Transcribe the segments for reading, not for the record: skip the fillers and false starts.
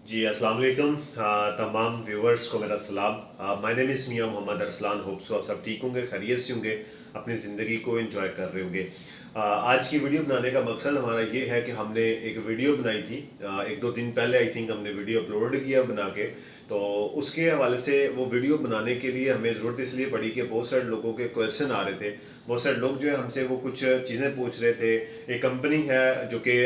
जी अस्सलाम वालेकुम तमाम व्यूवर्स को मेरा सलाम। My name is Miyan Mohammad Arsalan. Hope so आप सब ठीक होंगे, खैरियत से होंगे, अपनी ज़िंदगी को एंजॉय कर रहे होंगे। आज की वीडियो बनाने का मकसद हमारा ये है कि हमने एक वीडियो बनाई थी एक दो दिन पहले, आई थिंक हमने वीडियो अपलोड किया बना के। तो उसके हवाले से वो वीडियो बनाने के लिए हमें ज़रूरत इसलिए पड़ी कि बहुत सारे लोगों के क्वेश्चन आ रहे थे। बहुत सारे लोग जो है हमसे वो कुछ चीज़ें पूछ रहे थे। एक कंपनी है जो कि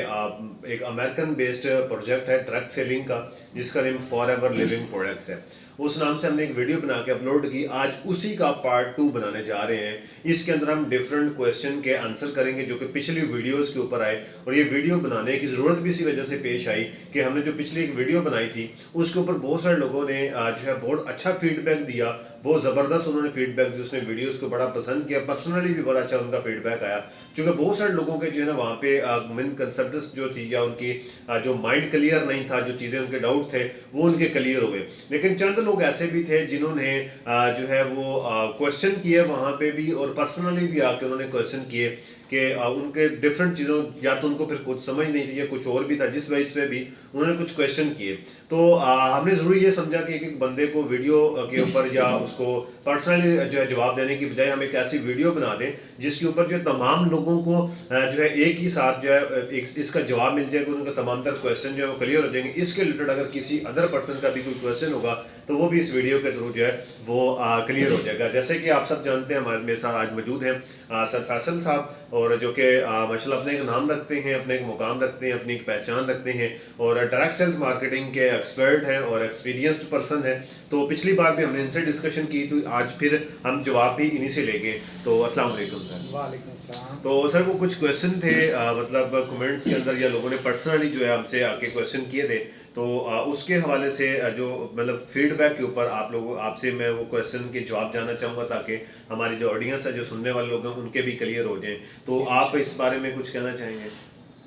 एक अमेरिकन बेस्ड प्रोजेक्ट है डायरेक्ट सेलिंग का, जिसका name for ever living products है। उस नाम से हमने एक वीडियो बना के अपलोड की। आज उसी का पार्ट 2 बनाने जा रहे हैं। इसके अंदर हम डिफरेंट क्वेश्चन के आंसर करेंगे जो कि पिछली वीडियोस के ऊपर आए, और ये वीडियो बनाने की ज़रूरत भी इसी वजह से पेश आई कि हमने जो पिछली एक वीडियो बनाई थी उसके ऊपर बहुत सारे लोगों ने जो है बहुत अच्छा फीडबैक दिया। बहुत ज़बरदस्त उन्होंने फीडबैक दिया, उसने वीडियोस को बड़ा पसंद किया। पर्सनली भी बड़ा अच्छा उनका फीडबैक आया, क्योंकि बहुत सारे लोगों के जो है ना वहाँ पे मेन कंसेप्ट जो थी या उनकी जो माइंड क्लियर नहीं था, जो चीज़ें उनके डाउट थे वो उनके क्लियर हो गए। लेकिन चंद लोग ऐसे भी थे जिन्होंने जो है वो क्वेश्चन किए वहाँ पे भी, और पर्सनली भी आके उन्होंने क्वेश्चन किए कि उनके डिफरेंट चीज़ों, या तो उनको फिर कुछ समझ नहीं थी या कुछ और भी था, जिस बेस पे भी उन्होंने कुछ क्वेश्चन किए। तो हमने ज़रूरी ये समझा कि एक बंदे को वीडियो के ऊपर या उसको पर्सनली जो है जवाब देने की बजाय हम एक ऐसी वीडियो बना दें जिसके ऊपर जो तमाम लोगों को जो है एक ही साथ जो है इसका जवाब मिल जाएगा, उनका तमाम तर क्वेश्चन जो है वो क्लियर हो जाएंगे। इसके रिलेटेड अगर किसी अदर पर्सन का भी कोई क्वेश्चन होगा तो वो भी इस वीडियो के थ्रू जो है वो क्लियर हो जाएगा। जैसे कि आप सब जानते हैं, हमारे मेरे साथ आज मौजूद हैं सर फैसल साहब, और जो कि माशाल्लाह अपने एक नाम रखते हैं, अपने एक मुकाम रखते हैं, अपनी एक पहचान रखते हैं, और डायरेक्ट सेल्स मार्केटिंग के एक्सपर्ट हैं और एक्सपीरियंस्ड पर्सन है। तो पिछली बार भी हमने इनसे डिस्कशन की, तो आज फिर हम जवाब भी इन्हीं से लेंगे। तो अस्सलाम वालेकुम सर। वालेकुम सलाम। तो सर वो कुछ क्वेश्चन थे मतलब कमेंट्स के अंदर, या लोगों ने पर्सनली जो है हमसे आके क्वेश्चन किए थे, तो उसके हवाले से जो मतलब फीडबैक के ऊपर आप लोगों आपसे मैं वो क्वेश्चन के जवाब जानना चाहूँगा, ताकि हमारी जो ऑडियंस है, जो सुनने वाले लोग हैं, उनके भी क्लियर हो जाएं। तो आप इस बारे में कुछ कहना चाहेंगे?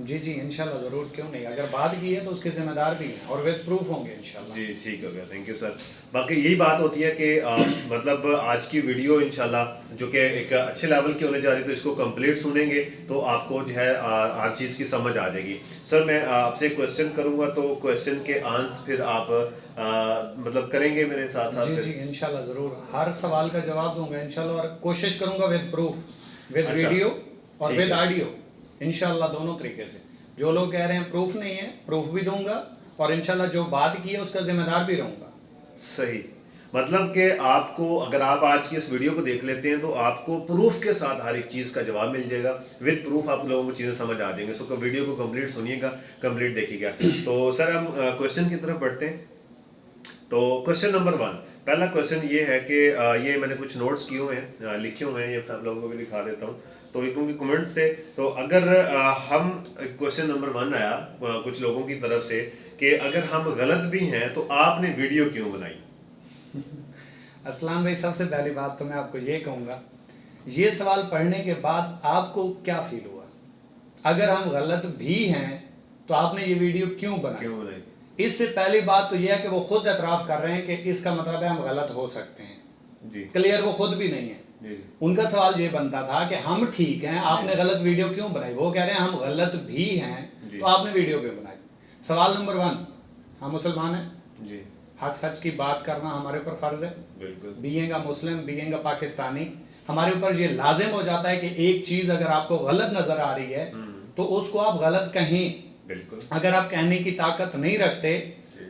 जी जी, इंशाल्लाह ज़रूर, क्यों नहीं। अगर बात की है तो उसके जिम्मेदार भी हैं और विद प्रूफ होंगे इंशाल्लाह। जी ठीक हो गया, थैंक यू सर। बाकी यही बात होती है कि मतलब आज की वीडियो इंशाल्लाह जो कि एक अच्छे लेवल की होने जा रही है, तो इसको कंप्लीट सुनेंगे तो आपको जो है हर चीज़ की समझ आ जाएगी। सर मैं आपसे क्वेश्चन करूंगा, तो क्वेश्चन के आंसर फिर आप मतलब करेंगे मेरे साथ साथ? जी जी, इंशाल्लाह ज़रूर, हर सवाल का जवाब दूंगा इंशाल्लाह, और कोशिश करूंगा विद प्रूफ, विद अच्छा, वीडियो और विद है। ऑडियो, इंशाल्लाह दोनों तरीके से। जो लोग कह रहे हैं प्रूफ नहीं है, प्रूफ भी दूंगा, और इंशाल्लाह जो बात की है उसका जिम्मेदार भी रहूंगा। सही, मतलब कि आपको अगर आप आज की इस वीडियो को देख लेते हैं तो आपको प्रूफ के साथ हर एक चीज़ का जवाब मिल जाएगा। विद प्रूफ आप लोगों को चीज़ें समझ आ जाएंगे। सो वीडियो को कंप्लीट सुनिएगा, कंप्लीट देखिएगा। तो सर हम क्वेश्चन की तरफ बढ़ते हैं। तो क्वेश्चन नंबर 1, पहला क्वेश्चन ये है कि ये मैंने कुछ नोट्स किए हुए हैं, लिखे हुए हैं, ये आप लोगों को भी दिखा देता हूँ। तो ये क्योंकि कमेंट्स थे, तो अगर हम क्वेश्चन नंबर 1 आया कुछ लोगों की तरफ से कि अगर हम गलत भी हैं तो आपने वीडियो क्यों बनाई? असलान भाई, सबसे पहली बात तो मैं आपको ये कहूँगा, ये सवाल पढ़ने के बाद आपको क्या फील हुआ? अगर हम गलत भी हैं तो आपने ये वीडियो क्यों बनाई? इससे पहली बात तो यह है कि वो खुद एतराफ़ कर रहे हैं कि इसका मतलब है हम गलत हो सकते हैं। जी क्लियर, वो खुद भी नहीं है। जी उनका सवाल ये बनता था कि हम ठीक हैं, आपने गलत वीडियो क्यों बनाई? वो कह रहे हैं हम गलत भी हैं तो आपने वीडियो क्यों बनाई? सवाल नंबर 1, हम मुसलमान हैं जी, हक सच की बात करना हमारे ऊपर फर्ज है। बिल्कुल। Being a Muslim, being a Pakistani, हमारे ऊपर ये लाजिम हो जाता है कि एक चीज अगर आपको गलत नजर आ रही है तो उसको आप गलत कहें। बिल्कुल। अगर आप कहने की ताकत नहीं रखते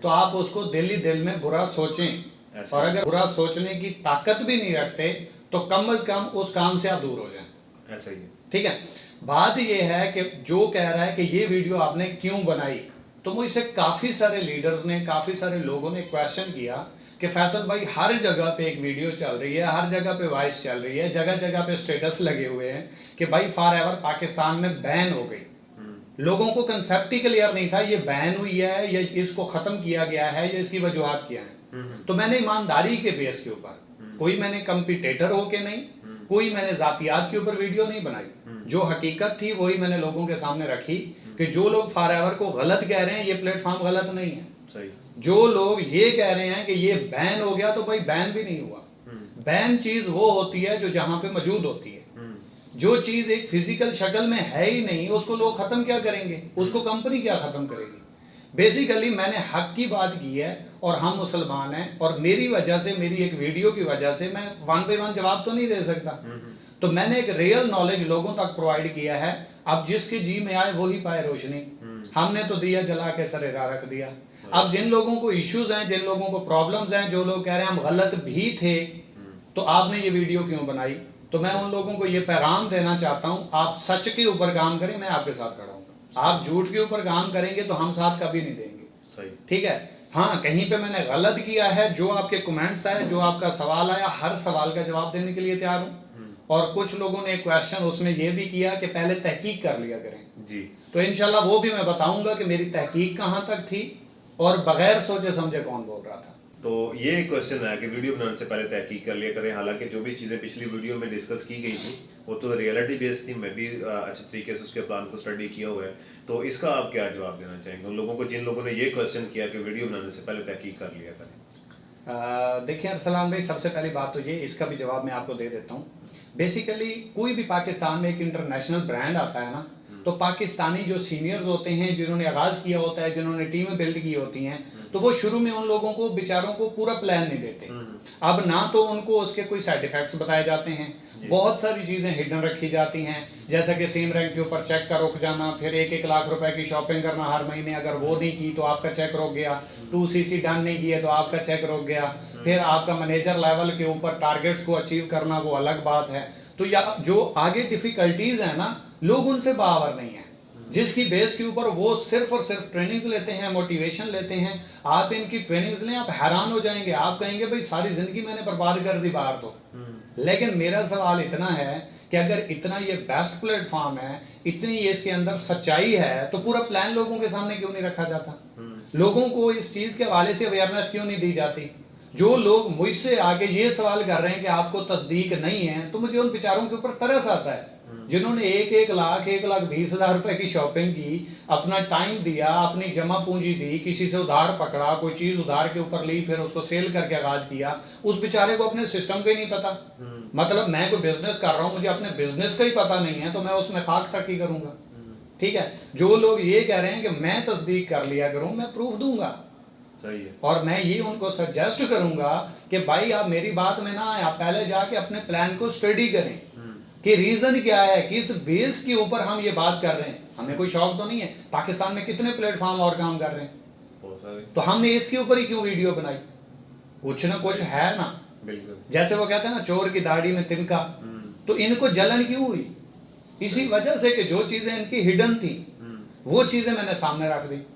तो आप उसको दिल ही दिल में बुरा सोचें, और अगर बुरा सोचने की ताकत भी नहीं रखते तो कम से कम उस काम से आप दूर हो जाएं। ऐसा ही है। ठीक है, बात यह है कि जो कह रहा है कि ये वीडियो आपने क्यों बनाई, तो मुझसे काफ़ी सारे लीडर्स ने, काफ़ी सारे लोगों ने क्वेश्चन किया कि फैसल भाई हर जगह पे एक वीडियो चल रही है, हर जगह पे वॉइस चल रही है, जगह जगह पे स्टेटस लगे हुए हैं कि भाई फॉर एवर पाकिस्तान में बैन हो गई। लोगों को कंसेप्ट ही क्लियर नहीं था ये बैन हुई है या इसको ख़त्म किया गया है या इसकी वजूहात क्या है। तो मैंने ईमानदारी के बेस के ऊपर, कोई मैंने कंपिटेटर होके नहीं, कोई मैंने जातियात के ऊपर वीडियो नहीं बनाई, जो हकीकत थी वही मैंने लोगों के सामने रखी कि जो लोग फॉर एवर को गलत कह रहे हैं ये प्लेटफॉर्म गलत नहीं है। सही। जो लोग ये कह रहे हैं कि ये बैन हो गया, तो भाई बैन भी नहीं हुआ। बैन चीज वो होती है जो जहां पे मौजूद होती है। जो चीज एक फिजिकल शक्ल में है ही नहीं उसको लोग खत्म क्या करेंगे, उसको कंपनी क्या खत्म करेगी? बेसिकली मैंने हक की बात की है और हम मुसलमान हैं, और मेरी वजह से, मेरी एक वीडियो की वजह से मैं 1 बाय 1 जवाब तो नहीं दे सकता। तो मैंने एक रियल नॉलेज लोगों तक प्रोवाइड किया है। अब जिसके जी में आए वही पाए रोशनी। हमने तो दिया जला के सरेरा रख दिया। अब जिन लोगों को इश्यूज हैं, जिन लोगों को प्रॉब्लम्स हैं, जो लोग कह रहे हैं हम गलत भी थे, तो आपने ये वीडियो क्यों बनाई? तो मैं उन लोगों को ये पैगाम देना चाहता हूँ, आप सच के ऊपर काम करें, मैं आपके साथ खड़ा हूँ। आप झूठ के ऊपर काम करेंगे तो हम साथ कभी नहीं देंगे। सही। ठीक है। हाँ, कहीं पे मैंने गलत किया है, जो आपके कमेंट्स आए, जो आपका सवाल आया, हर सवाल का जवाब देने के लिए तैयार हूँ। और कुछ लोगों ने क्वेश्चन उसमें ये भी किया कि पहले तहकीक कर लिया करें जी। तो इंशाल्लाह वो भी मैं बताऊंगा कि मेरी तहकीक कहाँ तक थी और बगैर सोचे समझे कौन बोल रहा था। तो ये एक क्वेश्चन है कि वीडियो बनाने से पहले तहकीक कर लिया करें। हालांकि जो भी चीज़ें पिछली वीडियो में डिस्कस की गई थी वो तो रियलिटी बेस्ड थी, मैं भी अच्छे तरीके से उसके प्लान को स्टडी किया हुआ है। तो इसका आप क्या जवाब देना चाहेंगे उन लोगों को जिन लोगों ने ये क्वेश्चन किया कि वीडियो बनाने से पहले तहकीक कर लिया करें? देखिए अरसलान भाई, सबसे पहली बात तो ये, इसका भी जवाब मैं आपको दे देता हूँ। बेसिकली कोई भी पाकिस्तान में एक इंटरनेशनल ब्रांड आता है ना, तो पाकिस्तानी जो सीनियर्स होते हैं, जिन्होंने आगाज़ किया होता है, जिन्होंने टीमें बिल्ड की होती हैं, तो वो शुरू में उन लोगों को बेचारों को पूरा प्लान नहीं देते। अब ना तो उनको उसके कोई साइड इफेक्ट्स बताए जाते हैं, बहुत सारी चीज़ें हिडन रखी जाती हैं, जैसा कि सेम रैंक के ऊपर चेक का रुक जाना, फिर 1-1 लाख रुपए की शॉपिंग करना हर महीने, अगर वो नहीं की तो आपका चेक रुक गया, 2cc डन नहीं किए तो आपका चेक रुक गया, फिर आपका मैनेजर लेवल के ऊपर टारगेट्स को अचीव करना वो अलग बात है। तो या जो आगे डिफिकल्टीज है ना, लोग उनसे बावर नहीं है, जिसकी बेस के ऊपर वो सिर्फ और सिर्फ ट्रेनिंग्स लेते हैं, मोटिवेशन लेते हैं। आप इनकी ट्रेनिंग्स लें, आप हैरान हो जाएंगे, आप कहेंगे भाई सारी जिंदगी मैंने बर्बाद कर दी बाहर तो। लेकिन मेरा सवाल इतना है कि अगर इतना ये बेस्ट प्लेटफॉर्म है, इतनी ये इसके अंदर सच्चाई है, तो पूरा प्लान लोगों के सामने क्यों नहीं रखा जाता? लोगों को इस चीज के हवाले से अवेयरनेस क्यों नहीं दी जाती? जो लोग मुझसे आके ये सवाल कर रहे हैं कि आपको तस्दीक नहीं है, तो मुझे उन बेचारों के ऊपर तरस आता है, जिन्होंने 1-1 लाख 1,20,000 रुपए की शॉपिंग की, अपना टाइम दिया, अपनी जमा पूंजी दी, किसी से उधार पकड़ा, कोई चीज उधार के ऊपर ली, फिर उसको सेल करके आगाज किया। उस बेचारे को अपने सिस्टम का ही नहीं पता। मतलब मैं कोई बिजनेस कर रहा हूँ, मुझे अपने बिजनेस का ही पता नहीं है, तो मैं उसमें खाक तक ही करूंगा। ठीक है। जो लोग ये कह रहे हैं कि मैं तस्दीक कर लिया करूं, मैं प्रूफ दूंगा। सही है। और मैं ये उनको सजेस्ट करूंगा कि भाई आप मेरी बात में ना आए, आप पहले जाके अपने प्लान को स्टडी करें कि रीजन क्या है, किस बेस के ऊपर हम ये बात कर रहे हैं। हमें कोई शौक तो नहीं है, पाकिस्तान में कितने प्लेटफॉर्म और काम कर रहे हैं, तो हमने इसके ऊपर ही क्यों वीडियो बनाई? कुछ ना कुछ है ना। बिल्कुल। जैसे वो कहते हैं ना, चोर की दाढ़ी में तिनका, तो इनको जलन क्यों हुई? इसी वजह से कि जो चीजें इनकी हिडन थी वो चीजें मैंने सामने रख दी।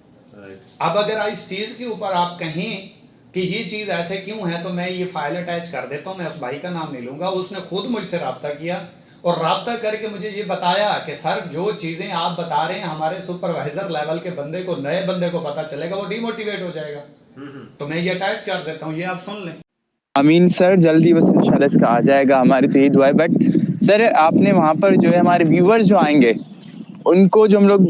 अब अगर इस चीज के ऊपर आप कहें कि ये चीज ऐसे क्यों है, तो मैं ये फाइल अटैच कर देता हूं। मैं उस भाई का नाम नहीं लूंगा, उसने खुद मुझसे रब्ता किया और रब्ता करके मुझे ये बताया कि सर जो चीजें आप बता रहे हैं, हमारे सुपरवाइजर लेवल के बंदे को, नए बंदे को पता चलेगा, वो डिमोटिवेट हो जाएगा। तो मैं ये अटैच कर देता हूँ, ये आप सुन लें। आमीन सर, जल्दी बस इंशाल्लाह इसका आ जाएगा, हमारी तो यही दुआ है। बट सर आपने वहाँ पर जो है हमारे व्यूवर्स जो आएंगे उनको जो हम लोग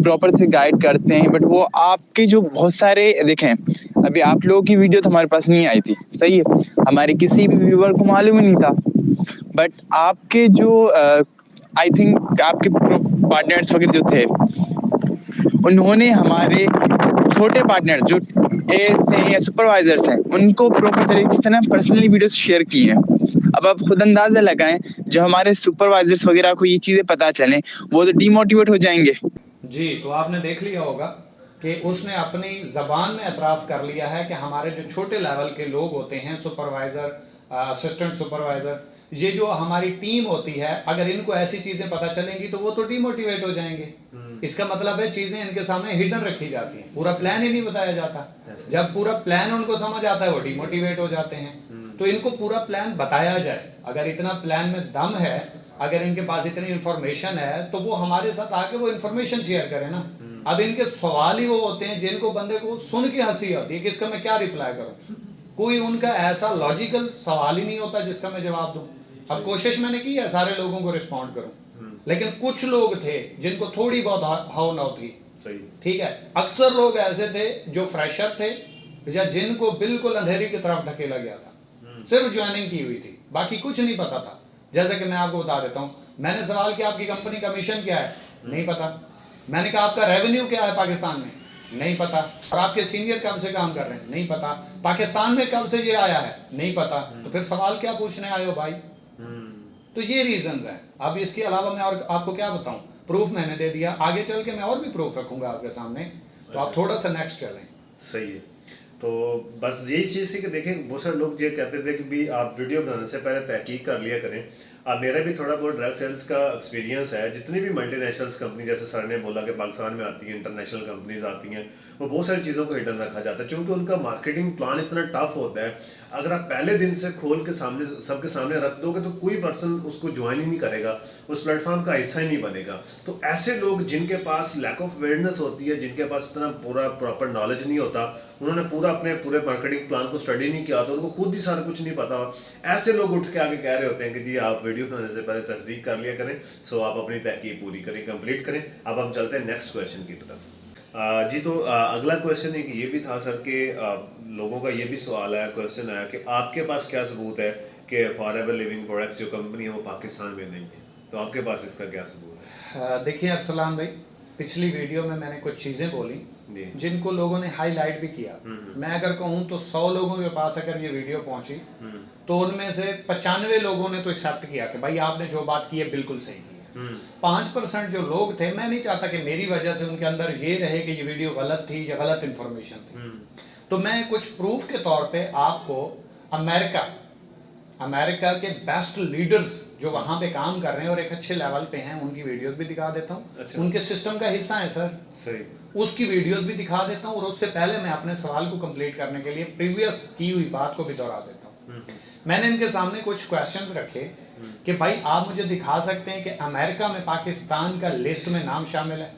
प्रॉपर से गाइड करते हैं, बट वो आपके जो बहुत सारे देखें, अभी आप लोगों की वीडियो तो हमारे पास नहीं आई थी, सही है, हमारे किसी भी व्यूवर को मालूम ही नहीं था। बट आपके जो आई थिंक आपके पार्टनर्स वगैरह जो थे, उन्होंने हमारे छोटे पार्टनर जो एस हैं या सुपरवाइजर्स हैं, उनको प्रॉपर तरीके से ना पर्सनली वीडियोस शेयर की हैं। अब आप खुद अंदाजा लगाएं, जो हमारे सुपरवाइजर्स वगैरह को ये चीज़ें पता चलें, वो तो डिमोटिवेट हो जाएंगे। जी, तो आपने देख लिया होगा कि उसने अपनी ज़बान में एतराफ़ कर लिया है कि हमारे जो छोटे लेवल के लोग होते हैं, सुपरवाइज़र, असिस्टेंट सुपरवाइज़र, ये जो हमारी टीम होती है, अगर इनको ऐसी चीज़ें पता चलेंगी तो वो तो डिमोटिवेट हो जाएंगे। इसका मतलब है चीज़ें इनके सामने हिडन रखी जाती हैं, पूरा प्लान ही नहीं बताया जाता। जब पूरा प्लान उनको समझ आता है, वो डिमोटिवेट हो जाते हैं। तो इनको पूरा प्लान बताया जाए। अगर इतना प्लान में दम है, अगर इनके पास इतनी इन्फॉर्मेशन है, तो वो हमारे साथ आके वो इन्फॉर्मेशन शेयर करें ना। अब इनके सवाल ही वो होते हैं जिनको बंदे को सुन के हंसी आती है कि इसका मैं क्या रिप्लाई करूं। कोई उनका ऐसा लॉजिकल सवाल ही नहीं होता जिसका मैं जवाब दूं। अब कोशिश मैंने की है सारे लोगों को रिस्पॉन्ड करूं, लेकिन कुछ लोग थे जिनको थोड़ी बहुत हाव नाव थी। ठीक है। अक्सर लोग ऐसे थे जो फ्रेशर थे या जिनको बिल्कुल अंधेरी की तरफ धकेला गया था, सिर्फ ज्वाइनिंग की हुई थी, बाकी कुछ नहीं पता था। जैसे कि मैं आपको बता देता हूं, मैंने सवाल किया आपकी कंपनी का मिशन क्या है, नहीं पता। मैंने कहा आपका रेवेन्यू क्या है पाकिस्तान में, नहीं पता। और आपके सीनियर कब से काम कर रहे हैं, नहीं पता। पाकिस्तान में कब से ये आया है, नहीं पता। तो फिर सवाल क्या पूछने आए हो भाई? तो ये रीजंस हैं। अब इसके अलावा मैं और आपको क्या बताऊं, प्रूफ मैंने दे दिया, आगे चल के मैं और भी प्रूफ रखूंगा आपके सामने, तो आप थोड़ा सा नेक्स्ट चलें। सही है। तो बस यही चीज़ थी कि देखें, बहुत सारे लोग ये कहते थे कि भी आप वीडियो बनाने से पहले तहकीक कर लिया करें। अब मेरा भी थोड़ा बहुत ड्रग सेल्स का एक्सपीरियंस है। जितनी भी मल्टीनेशनल्स कंपनी, जैसे सर ने बोला कि पाकिस्तान में आती हैं, इंटरनेशनल कंपनीज आती हैं, वो बहुत सारी चीज़ों को हिडन रखा जाता है क्योंकि उनका मार्केटिंग प्लान इतना टफ होता है। अगर आप पहले दिन से खोल के सामने सबके सामने रख दोगे तो कोई पर्सन उसको ज्वाइन ही नहीं करेगा, उस प्लेटफॉर्म का हिस्सा ही नहीं बनेगा। तो ऐसे लोग जिनके पास लैक ऑफ अवेयरनेस होती है, जिनके पास इतना पूरा प्रॉपर नॉलेज नहीं होता, उन्होंने अपने पूरे मार्केटिंग प्लान को स्टडी नहीं किया, तो उनको खुद ही सारा कुछ नहीं पता, ऐसे लोग उठ के आगे कह रहे होते हैं कि जी आप वीडियो बनाने से पहले तस्दीक कर लिया करें। सो आप अपनी तहकीक पूरी करें, कंप्लीट करें। अब हम चलते हैं नेक्स्ट क्वेश्चन की तरफ। जी, तो अगला क्वेश्चन एक ये भी था सर कि लोगों का ये भी सवाल आया, क्वेश्चन आया कि आपके पास क्या सबूत है कि फॉरएवर लिविंग प्रोडक्ट्स जो कंपनी है वो पाकिस्तान में नहीं है? तो आपके पास इसका क्या सबूत है? देखिए अरसलान भाई, पिछली वीडियो में मैंने कुछ चीज़ें बोली जिनको लोगों ने हाईलाइट भी किया। मैं अगर कहूँ तो 100 लोगों के पास अगर ये वीडियो पहुंची तो उनमें से 95 लोगों ने तो एक्सेप्ट किया कि भाई आपने जो बात की है बिल्कुल सही की है। 5% जो लोग थे, मैं नहीं चाहता कि मेरी वजह से उनके अंदर ये रहे कि ये वीडियो गलत थी या गलत इंफॉर्मेशन थी। तो मैं कुछ प्रूफ के तौर पे आपको अमेरिका के बेस्ट लीडर्स जो वहाँ पे काम कर रहे हैं और एक अच्छे लेवल पे हैं, उनकी वीडियोस भी दिखा देता हूँ। अच्छा। उनके सिस्टम का हिस्सा है सर, सही, उसकी वीडियोस भी दिखा देता हूँ। और उससे पहले मैं अपने सवाल को कंप्लीट करने के लिए प्रीवियस की हुई बात को भी दोहरा देता हूँ। मैंने इनके सामने कुछ क्वेश्चंस रखे कि भाई आप मुझे दिखा सकते हैं कि अमेरिका में पाकिस्तान का लिस्ट में नाम शामिल है?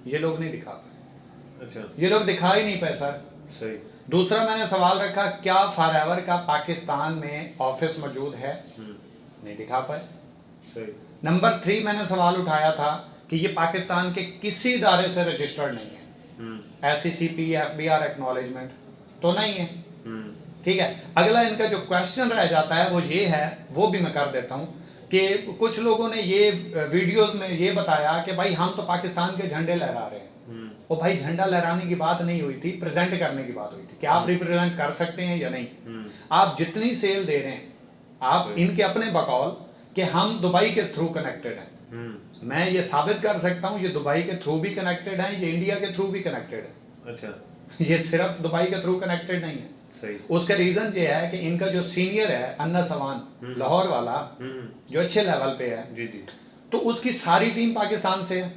ये लोग नहीं दिखा पाए। अच्छा, ये लोग दिखा ही नहीं पाए सर। सही। दूसरा मैंने सवाल रखा, क्या फॉरएवर का पाकिस्तान में ऑफिस मौजूद है? नहीं दिखा पाए। सही। नंबर 3 मैंने सवाल उठाया था कि ये पाकिस्तान के किसी इदारे से रजिस्टर्ड नहीं है, SECP, FBR एक्नॉलेजमेंट तो नहीं है। ठीक है। अगला इनका जो क्वेश्चन रह जाता है वो ये है, वो भी मैं कर देता हूँ कि कुछ लोगों ने ये वीडियोस में ये बताया कि भाई हम तो पाकिस्तान के झंडे लहरा रहे हैं। और भाई झंडा लहराने की बात नहीं हुई थी, प्रेजेंट करने की बात हुई थी कि आप रिप्रेजेंट कर सकते हैं या नहीं। आप जितनी सेल दे रहे हैं, आप इनके अपने बकौल कि हम दुबई के थ्रू कनेक्टेड हैं, मैं ये साबित कर सकता हूँ ये दुबई के थ्रू भी कनेक्टेड है, ये इंडिया के थ्रू भी कनेक्टेड है। अच्छा। ये सिर्फ दुबई के थ्रू कनेक्टेड नहीं है। सही। उसका रीजन ये है कि इनका जो सीनियर है अन्ना सवान, लाहौर वाला, जो अच्छे लेवल पे है, जी जी, तो उसकी सारी टीम पाकिस्तान से है,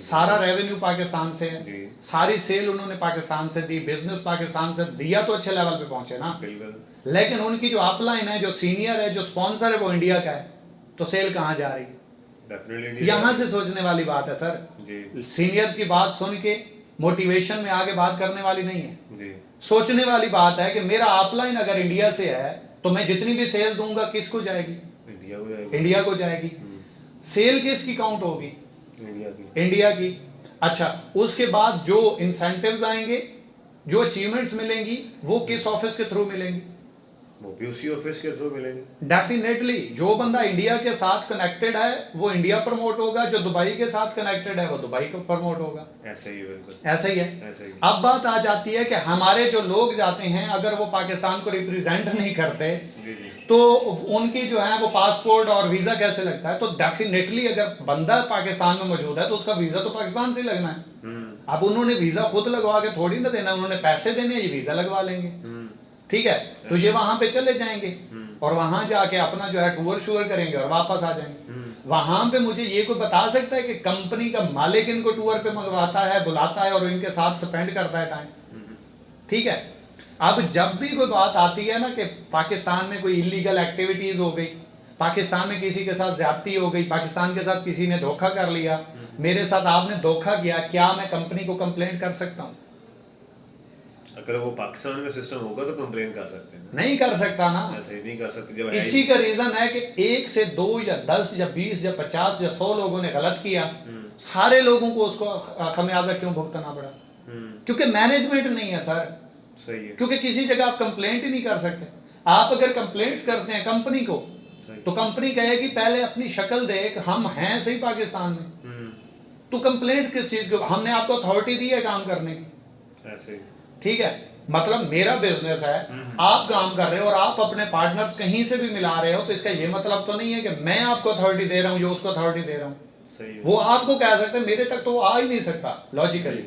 सारा रेवेन्यू पाकिस्तान से है, सारी सेल उन्होंने पाकिस्तान से दी, बिजनेस पाकिस्तान से दिया, तो अच्छे लेवल पे पहुंचे ना। बिल्कुल। लेकिन उनकी जो अपलाइन है, जो सीनियर है, जो स्पॉन्सर है, वो इंडिया का है, तो सेल कहाँ जा रही है? यहाँ से सोचने वाली बात है सर। सीनियर्स की बात सुन के मोटिवेशन में आगे बात करने वाली नहीं है जी। सोचने वाली बात है कि मेरा अपलाइन अगर इंडिया से है तो मैं जितनी भी सेल दूंगा किसको जाएगी? इंडिया को जाएगी। सेल किसकी काउंट होगी? इंडिया की। अच्छा, उसके बाद जो इंसेंटिव्स आएंगे, जो अचीवमेंट्स मिलेंगी, वो किस ऑफिस के थ्रू मिलेंगी? वो भी उसी ऑफिस के थ्रू मिलेंगे। डेफिनेटली जो बंदा इंडिया के साथ कनेक्टेड है वो इंडिया प्रमोट होगा, जो दुबई के साथ कनेक्टेड है वो दुबई को प्रमोट होगा। ऐसे ही, बिल्कुल ऐसा ही है। ऐसे ही। अब बात आ जाती है कि हमारे जो लोग जाते हैं, अगर वो पाकिस्तान को रिप्रेजेंट नहीं करते तो उनकी जो है वो पासपोर्ट और वीजा कैसे लगता है? तो डेफिनेटली अगर बंदा पाकिस्तान में मौजूद है तो उसका वीजा तो पाकिस्तान से ही लगना है। अब उन्होंने वीजा खुद लगवा के थोड़ी ना देना, उन्होंने पैसे देने, ये वीजा लगवा लेंगे। ठीक है, तो ये वहां पे चले जाएंगे और वहां जाके अपना जो है टूर शूर करेंगे और वापस आ जाएंगे। वहां पे मुझे ये कोई बता सकता है कि कंपनी का मालिक इनको टूर पे मंगवाता है, बुलाता है और इनके साथ स्पेंड करता है टाइम? ठीक है। अब जब भी कोई बात आती है ना कि पाकिस्तान में कोई इलीगल एक्टिविटीज हो गई, पाकिस्तान में किसी के साथ ज्यादती हो गई, पाकिस्तान के साथ किसी ने धोखा कर लिया, मेरे साथ आपने धोखा किया, क्या मैं कंपनी को कंप्लेंट कर सकता हूँ? अगर वो पाकिस्तान में सिस्टम होगा तो कंप्लेन कर सकते हैं। नहीं कर सकता ना, ऐसे नहीं कर सकते। जब इसी का रीजन है कि 1 से 2 या 10 या 20 या 50 या 100 लोगों ने गलत किया, सारे लोगों को उसको खमियाजा क्यों भुगतना पड़ा? क्योंकि मैनेजमेंट नहीं है सर। सही है। क्योंकि किसी जगह आप कंप्लेंट ही नहीं कर सकते। आप अगर कंप्लेंट्स करते हैं कंपनी को तो कंपनी कहेगी पहले अपनी शक्ल देख, हम हैं सही पाकिस्तान में, तो कंप्लेंट किस चीज की? हमने आपको अथॉरिटी दी है काम करने की, ऐसे ही। ठीक है? मतलब मेरा बिजनेस है, आप काम कर रहे हो और आप अपने पार्टनर्स कहीं से भी मिला रहे हो, तो इसका ये मतलब तो नहीं है कि मैं आपको अथॉरिटी दे रहा हूं, यो उसको अथॉरिटी दे रहा हूं। सही है। वो आपको कह सकते हैं, मेरे तक तो वो आ ही नहीं सकता लॉजिकली,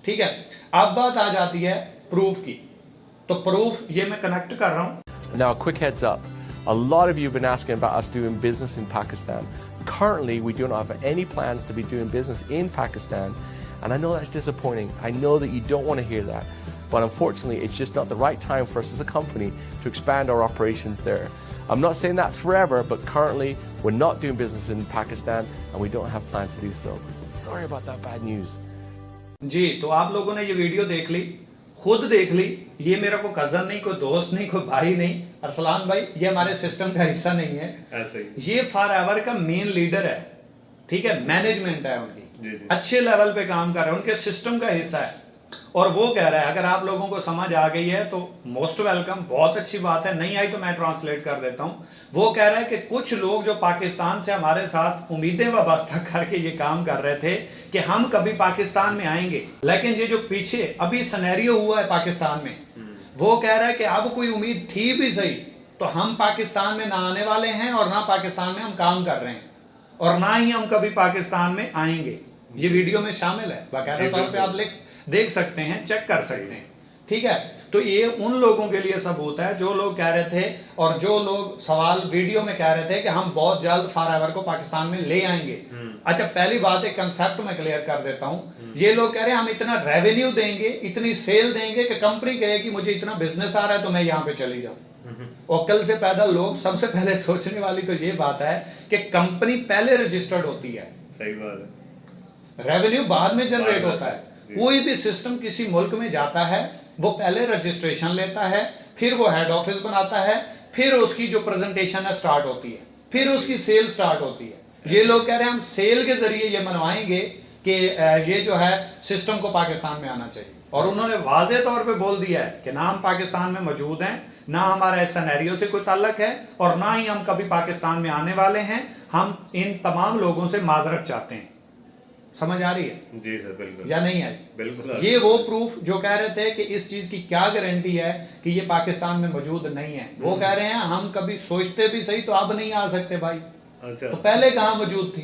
ठीक है? अब बात आ जाती है प्रूफ की। तो प्रूफ ये मैं कनेक्ट कर रहा हूं। Now, a quick heads up. A lot of you have been asking about us doing business in Pakistan. Currently, we do not have any plans to be doing business in Pakistan. And I know that's disappointing. I know that you don't want to hear that. But unfortunately, it's just not the right time for us as a company to expand our operations there. I'm not saying that's forever, but currently, we're not doing business in Pakistan and we don't have plans to do so. Sorry about that bad news. जी, तो आप लोगों ने ये video देख ली, खुद देख ली। ये मेरा कोई कजन नहीं, कोई दोस्त नहीं, कोई भाई नहीं, अरसलान भाई ये हमारे सिस्टम का हिस्सा नहीं है। ऐसे ही। ये फॉरएवर का मेन लीडर है, ठीक है? मैनेजमेंट है उनकी, जी, जी। अच्छे लेवल पे काम कर रहे हैं, उनके सिस्टम का हिस्सा है। और वो कह रहा है अगर आप लोगों को समझ आ गई है तो मोस्ट वेलकम, बहुत अच्छी बात है। नहीं आई तो मैं ट्रांसलेट कर देता हूं। वो कह रहा है कि कुछ लोग जो पाकिस्तान से हमारे साथ उम्मीदें वाबस्ता करके ये काम कर रहे थे कि हम कभी पाकिस्तान में आएंगे, लेकिन ये जो पीछे अभी सिनेरियो हुआ है पाकिस्तान में, वो कह रहा है कि अब कोई उम्मीद थी भी सही तो हम पाकिस्तान में ना आने वाले हैं और ना पाकिस्तान में हम काम कर रहे हैं और ना ही हम कभी पाकिस्तान में आएंगे। ये वीडियो में शामिल है, बाकायदा तौर पे आप देख सकते हैं, चेक कर सकते हैं, ठीक है? तो ये उन लोगों के लिए सबूत है जो लोग कह रहे थे और जो लोग सवाल वीडियो में कह रहे थे कि हम बहुत जल्द फॉरएवर को पाकिस्तान में ले आएंगे। अच्छा, पहली बात एक कंसेप्ट में क्लियर कर देता हूं। ये लोग कह रहे हैं हम इतना रेवेन्यू देंगे, इतनी सेल देंगे कि कंपनी कहे कि मुझे इतना बिजनेस आ रहा है तो मैं यहाँ पे चली जाऊं। और कल से पैदा लोग सबसे पहले सोचने वाली तो ये बात है कि कंपनी पहले रजिस्टर्ड होती है, सही बात है। रेवेन्यू बाद में जनरेट होता है। कोई भी सिस्टम किसी मुल्क में जाता है, वो पहले रजिस्ट्रेशन लेता है, फिर वो हेड ऑफिस बनाता है, फिर उसकी जो प्रेजेंटेशन है स्टार्ट होती है, फिर उसकी सेल स्टार्ट होती है। ये लोग कह रहे हैं हम सेल के जरिए ये मनवाएंगे कि ये जो है सिस्टम को पाकिस्तान में आना चाहिए। और उन्होंने वाज़ेह तौर पे बोल दिया है कि ना हम पाकिस्तान में मौजूद हैं, ना हमारा इस सिनेरियो से कोई ताल्लुक है और ना ही हम कभी पाकिस्तान में आने वाले हैं। हम इन तमाम लोगों से माजरत चाहते हैं। समझ आ रही है जी सर, बिल्कुल। या नहीं आई? बिल्कुल। ये वो प्रूफ जो कह रहे थे कि इस चीज की क्या गारंटी है कि ये पाकिस्तान में मौजूद नहीं है। वो कह रहे हैं हम कभी सोचते भी सही तो अब नहीं आ सकते भाई, अच्छा, तो पहले कहाँ मौजूद थी?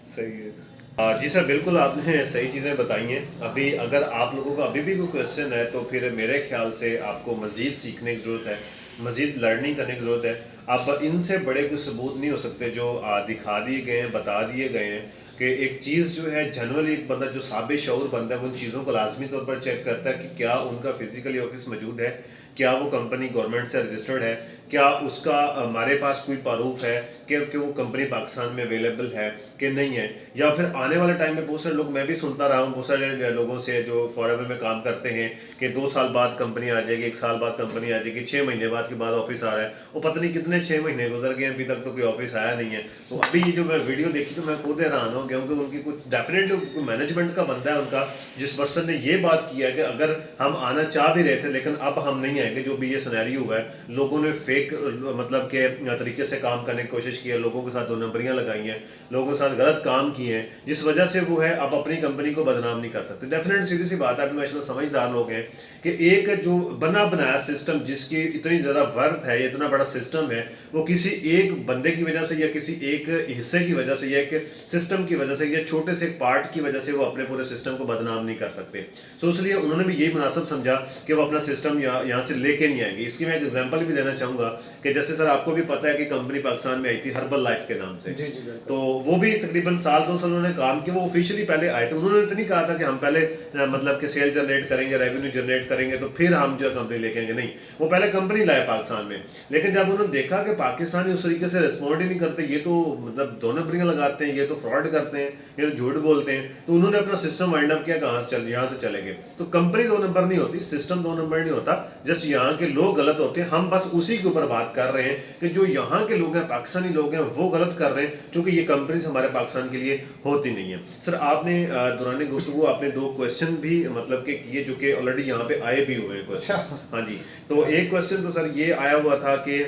सही है। जी सर, बिल्कुल आपने सही चीज़ें बताई हैं। अभी अगर आप लोगों का अभी भी कोई क्वेश्चन है तो फिर मेरे ख्याल से आपको मज़ीद सीखने की ज़रूरत है, मज़ीद लर्निंग करने की ज़रूरत है। अब इनसे बड़े कोई सबूत नहीं हो सकते जो दिखा दिए गए हैं, बता दिए गए हैं कि एक चीज़ जो है जनरली एक बंदा जो साबित शऊर बंदा है वो उन चीज़ों को लाजमी तौर पर चेक करता है कि क्या उनका फिजिकली ऑफिस मौजूद है, क्या वो कंपनी गवर्नमेंट से रजिस्टर्ड है, क्या उसका हमारे पास कोई प्रूफ है कि वो कंपनी पाकिस्तान में अवेलेबल है कि नहीं है। या फिर आने वाले टाइम में बहुत सारे लोग, मैं भी सुनता रहा हूँ बहुत सारे लोगों से जो फॉरएवर में काम करते हैं कि 2 साल बाद कंपनी आ जाएगी, 1 साल बाद कंपनी आ जाएगी, 6 महीने बाद के बाद ऑफिस आ रहा है। वो पता नहीं कितने 6 महीने गुजर गए, अभी तक तो कोई ऑफिस आया नहीं है। तो अभी ये जो मैं वीडियो देखी तो मैं खुद हैरान हो गया, क्योंकि उनकी कुछ डेफिनेटली मैनेजमेंट का बंदा है उनका, जिस पर्सन ने ये बात किया है कि अगर हम आना चाह भी रहे थे लेकिन अब हम नहीं आएंगे। जो भी ये सिनेरियो हुआ है, लोगों ने फेक मतलब के तरीके से काम करने की कोशिश की है, लोगों के साथ 2 नंबरियां लगाई हैं, लोगों के साथ गलत काम किए हैं, जिस वजह से वो है अब अपनी कंपनी को बदनाम नहीं कर सकते। डेफिनेट सीधी सी बात है, आप समझदार लोग हैं कि एक जो बना बनाया सिस्टम जिसकी इतनी ज़्यादा वर्थ है, इतना बड़ा सिस्टम है, वो किसी एक बंदे की वजह से या किसी एक हिस्से की वजह से या एक सिस्टम की वजह से या छोटे से एक पार्ट की वजह से वो अपने पूरे सिस्टम को बदनाम नहीं कर सकते। सो इसलिए उन्होंने भी यही मुनासिब समझा कि वो अपना सिस्टम यहाँ से लेके नहीं आएंगे। इसकी मैं एक एग्जाम्पल भी देना चाहूँगा कि जैसे सर आपको भी पता है कि कंपनी पाकिस्तान में आई थी हर्बल लाइफ के नाम से। जी जी, तो वो भी तकरीबन साल 2 साल उन्होंने काम किया। वो ऑफिशियली पहले आए थे, उन्होंने तो नहीं कहा था कि हम पहले मतलब कि सेल जनरेट करेंगे, रेवेन्यू जनरेट करेंगे तो फिर हम जो कंपनी लेके आएंगे। नहीं, वो पहले कंपनी लाए पाकिस्तान में। लेकिन जब उन्होंने देखा कि पाकिस्तानी उस तरीके से रिस्पॉन्ड ही नहीं करते, ये तो मतलब 2 नंबरियां लगाते हैं, ये तो फ्रॉड करते हैं, ये तो झूठ बोलते हैं, तो उन्होंने अपना सिस्टम वाइंड अप किया, कहाँ से यहाँ से चले गए। तो कंपनी 2 नंबर नहीं होती, सिस्टम 2 नंबर नहीं होता, जस्ट यहाँ के लोग गलत होते हैं। हम बस उसी के ऊपर बात कर रहे हैं कि जो यहाँ के लोग हैं, पाकिस्तानी लोग हैं, वो गलत कर रहे हैं, क्योंकि ये कंपनी हमारे पाकिस्तान के लिए होती नहीं है। सर आपने दौरान गुफ्तगू आपने 2 क्वेश्चन भी मतलब के किए जो कि ऑलरेडी यहाँ पे आए भी हुए हैं क्वेश्चन। हाँ जी, तो एक क्वेश्चन तो सर ये आया हुआ था कि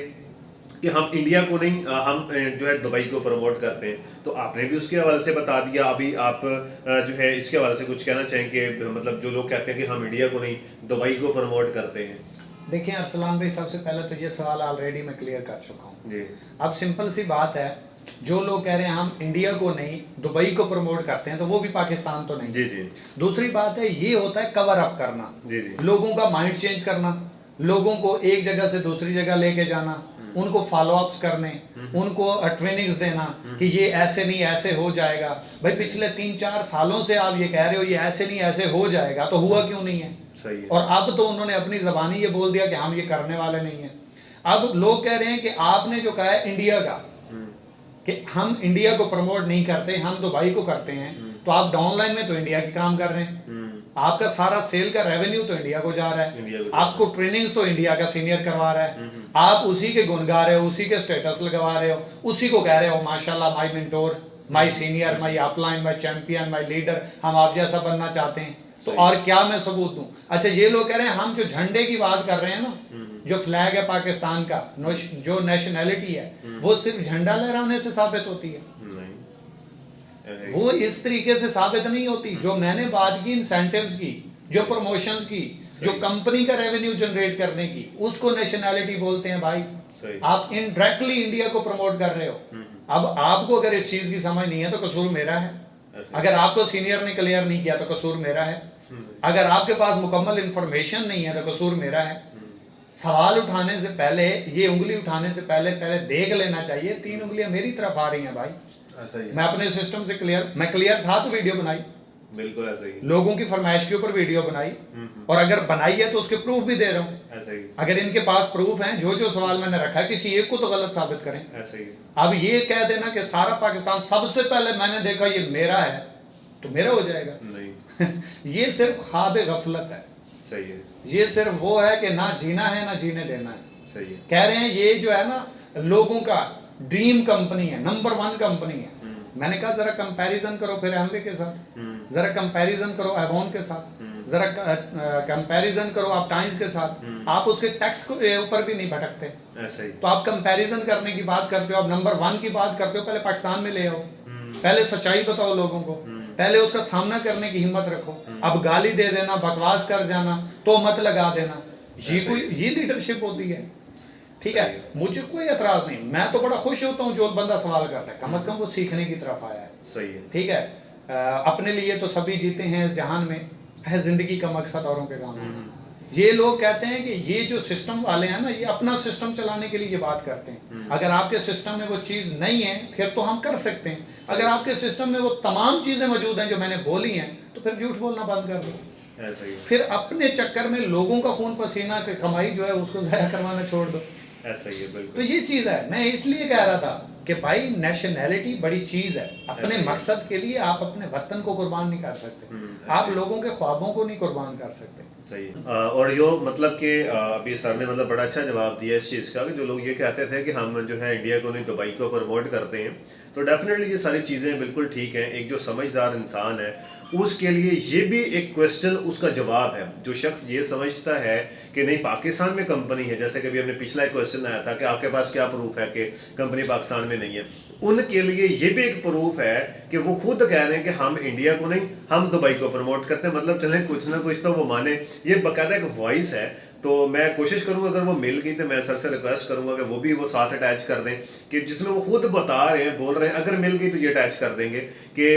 कि हम इंडिया को नहीं हम जो है दुबई को प्रमोट करते हैं, तो आपने भी उसके हवाले से बता दिया। अभी आप जो है इसके हवाले से कुछ कहना चाहेंगे, मतलब जो लोग कहते हैं कि हम इंडिया को नहीं दुबई को प्रमोट करते हैं। देखिए अरसलान भाई, सबसे पहले तो ये सवाल ऑलरेडी मैं क्लियर कर चुका हूँ जी। अब सिंपल सी बात है, जो लोग कह रहे हैं हम इंडिया को नहीं दुबई को प्रमोट करते हैं, तो वो भी पाकिस्तान तो नहीं। जी जी। दूसरी बात है, ये होता है कवर अप करना, जी जी। लोगों का माइंड चेंज करना, लोगों को एक जगह से दूसरी जगह लेके जाना, उनको फॉलो अप्स करने, उनको ट्रेनिंग्स देना कि ये ऐसे नहीं ऐसे हो जाएगा। भाई पिछले 3-4 सालों से आप ये कह रहे हो ये ऐसे नहीं ऐसे हो जाएगा, तो हुआ क्यों नहीं है? सही है। और अब तो उन्होंने अपनी जबानी ये बोल दिया कि हम ये करने वाले नहीं है। अब लोग कह रहे हैं कि आपने जो कहा है इंडिया का कि हम इंडिया को प्रमोट नहीं करते, हम दुबई को करते हैं, तो आप डाउनलाइन में तो इंडिया की काम कर रहे हैं, आपका सारा सेल का रेवेन्यू तो इंडिया को जा रहा है, आपको ट्रेनिंग्स तो इंडिया का सीनियर करवा रहा है, आप उसी के गुण गा रहे हो, उसी के स्टेटस लगवा रहे हो, उसी को कह रहे हो माशाल्लाह my mentor, my senior, my upline, my champion, my leader, हम आप जैसा बनना चाहते हैं। तो और क्या मैं सबूत दूं? अच्छा, ये लोग कह रहे हैं हम जो झंडे की बात कर रहे हैं ना, जो फ्लैग है पाकिस्तान का, जो नेशनैलिटी है, वो सिर्फ झंडा लहराने से साबित होती है? नहीं, वो इस तरीके से साबित नहीं होती। जो मैंने बात की इंसेंटिव्स की, जो प्रमोशंस की, जो कंपनी का रेवेन्यू जनरेट करने की, उसको नेशनैलिटी बोलते हैं भाई। आप इनडायरेक्टली इंडिया को प्रमोट कर रहे हो। अब आपको अगर इस चीज की समझ नहीं है तो कसूर मेरा है, अगर आपको सीनियर ने क्लियर नहीं किया तो कसूर मेरा है, अगर आपके पास मुकम्मल इंफॉर्मेशन नहीं है तो कसूर मेरा है। सवाल उठाने से पहले, ये उंगली उठाने से पहले देख लेना चाहिए 3 उंगलियां मेरी तरफ आ रही हैं भाई। ऐसा ही है। मैं अपने सिस्टम से मैं क्लियर था तो वीडियो बनाई, बिल्कुल ऐसा ही। लोगों की फरमाइश के ऊपर वीडियो बनाई, और अगर बनाई है तो उसके प्रूफ भी दे रहा हूँ। ऐसा ही। अगर इनके पास प्रूफ हैं, जो सवाल मैंने रखा है, किसी एक को तो गलत साबित करें। ऐसा ही। अब ये कह देना कि सारा पाकिस्तान सबसे पहले मैंने देखा ये मेरा है, तो मेरा हो जाएगा? नहीं। ये सिर्फ ख्वाब गफलत है। सही है। ये सिर्फ वो है कि ना जीना है ना जीने देना है। सही है। कह रहे हैं ये जो है ना लोगों का ड्रीम कंपनी है, नंबर 1 कंपनी है। मैंने कहा जरा कंपैरिजन करो फिर एमवे के साथ, जरा कंपैरिजन करो एवॉन के साथ, जरा कंपैरिजन करो आप टाइम्स के साथ। आप उसके टैक्स के ऊपर भी नहीं भटकते। ऐसा ही। तो आप कंपैरिजन करने की बात करते हो, आप नंबर 1 की बात करते हो, पहले पाकिस्तान में ले आओ, पहले सच्चाई बताओ लोगों को, पहले उसका सामना करने की हिम्मत रखो। अब गाली दे देना, बकवास कर जाना, तो मत लगा देना, ये लीडरशिप होती है? ठीक है, मुझे कोई एतराज नहीं, मैं तो बड़ा खुश होता हूँ जो बंदा सवाल करता है, कम से कम वो सीखने की तरफ आया है। सही है। ठीक है, अपने लिए तो सभी जीते हैं इस जहान में, है जिंदगी का मकसद औरों के काम में। ये लोग कहते हैं कि ये जो सिस्टम वाले हैं ना, ये अपना सिस्टम चलाने के लिए ये बात करते हैं। अगर आपके सिस्टम में वो चीज़ नहीं है फिर तो हम कर सकते हैं, अगर आपके सिस्टम में वो तमाम चीज़ें मौजूद हैं जो मैंने बोली हैं, तो फिर झूठ बोलना बंद कर दो। ऐसा ही। फिर अपने चक्कर में लोगों का खून पसीना की कमाई जो है उसको ज़ाया करवाना छोड़ दो। ऐसा ही है। बिल्कुल। तो ये चीज़ है, मैं इसलिए कह रहा था कि भाई नेशनैलिटी बड़ी चीज़ है। अपने मकसद के लिए आप अपने वतन को कुर्बान नहीं कर सकते, आप लोगों के ख्वाबों को नहीं कुर्बान कर सकते। सही है। और यो मतलब कि अभी सर ने मतलब बड़ा अच्छा जवाब दिया इस चीज़ का, कि जो लोग ये कहते थे कि हम जो है इंडिया को नहीं दुबई को प्रमोट करते हैं, तो डेफिनेटली ये सारी चीज़ें बिल्कुल ठीक हैं। एक जो समझदार इंसान है उसके लिए ये भी एक क्वेश्चन उसका जवाब है। जो शख्स ये समझता है कि नहीं पाकिस्तान में कंपनी है, जैसे कि अभी हमने पिछला एक क्वेश्चन आया था कि आपके पास क्या प्रूफ है कि कंपनी पाकिस्तान में नहीं है, उनके लिए ये भी एक प्रूफ है कि वो खुद कह रहे हैं कि हम इंडिया को नहीं हम दुबई को प्रमोट करते हैं। मतलब चलें कुछ ना कुछ तो वो माने, ये बाकायदा एक वॉइस है। तो मैं कोशिश करूंगा अगर वो मिल गई तो मैं सर से रिक्वेस्ट करूंगा कि वो भी वो साथ अटैच कर दें, कि जिसमें वो खुद बता रहे हैं, बोल रहे हैं। अगर मिल गई तो ये अटैच कर देंगे कि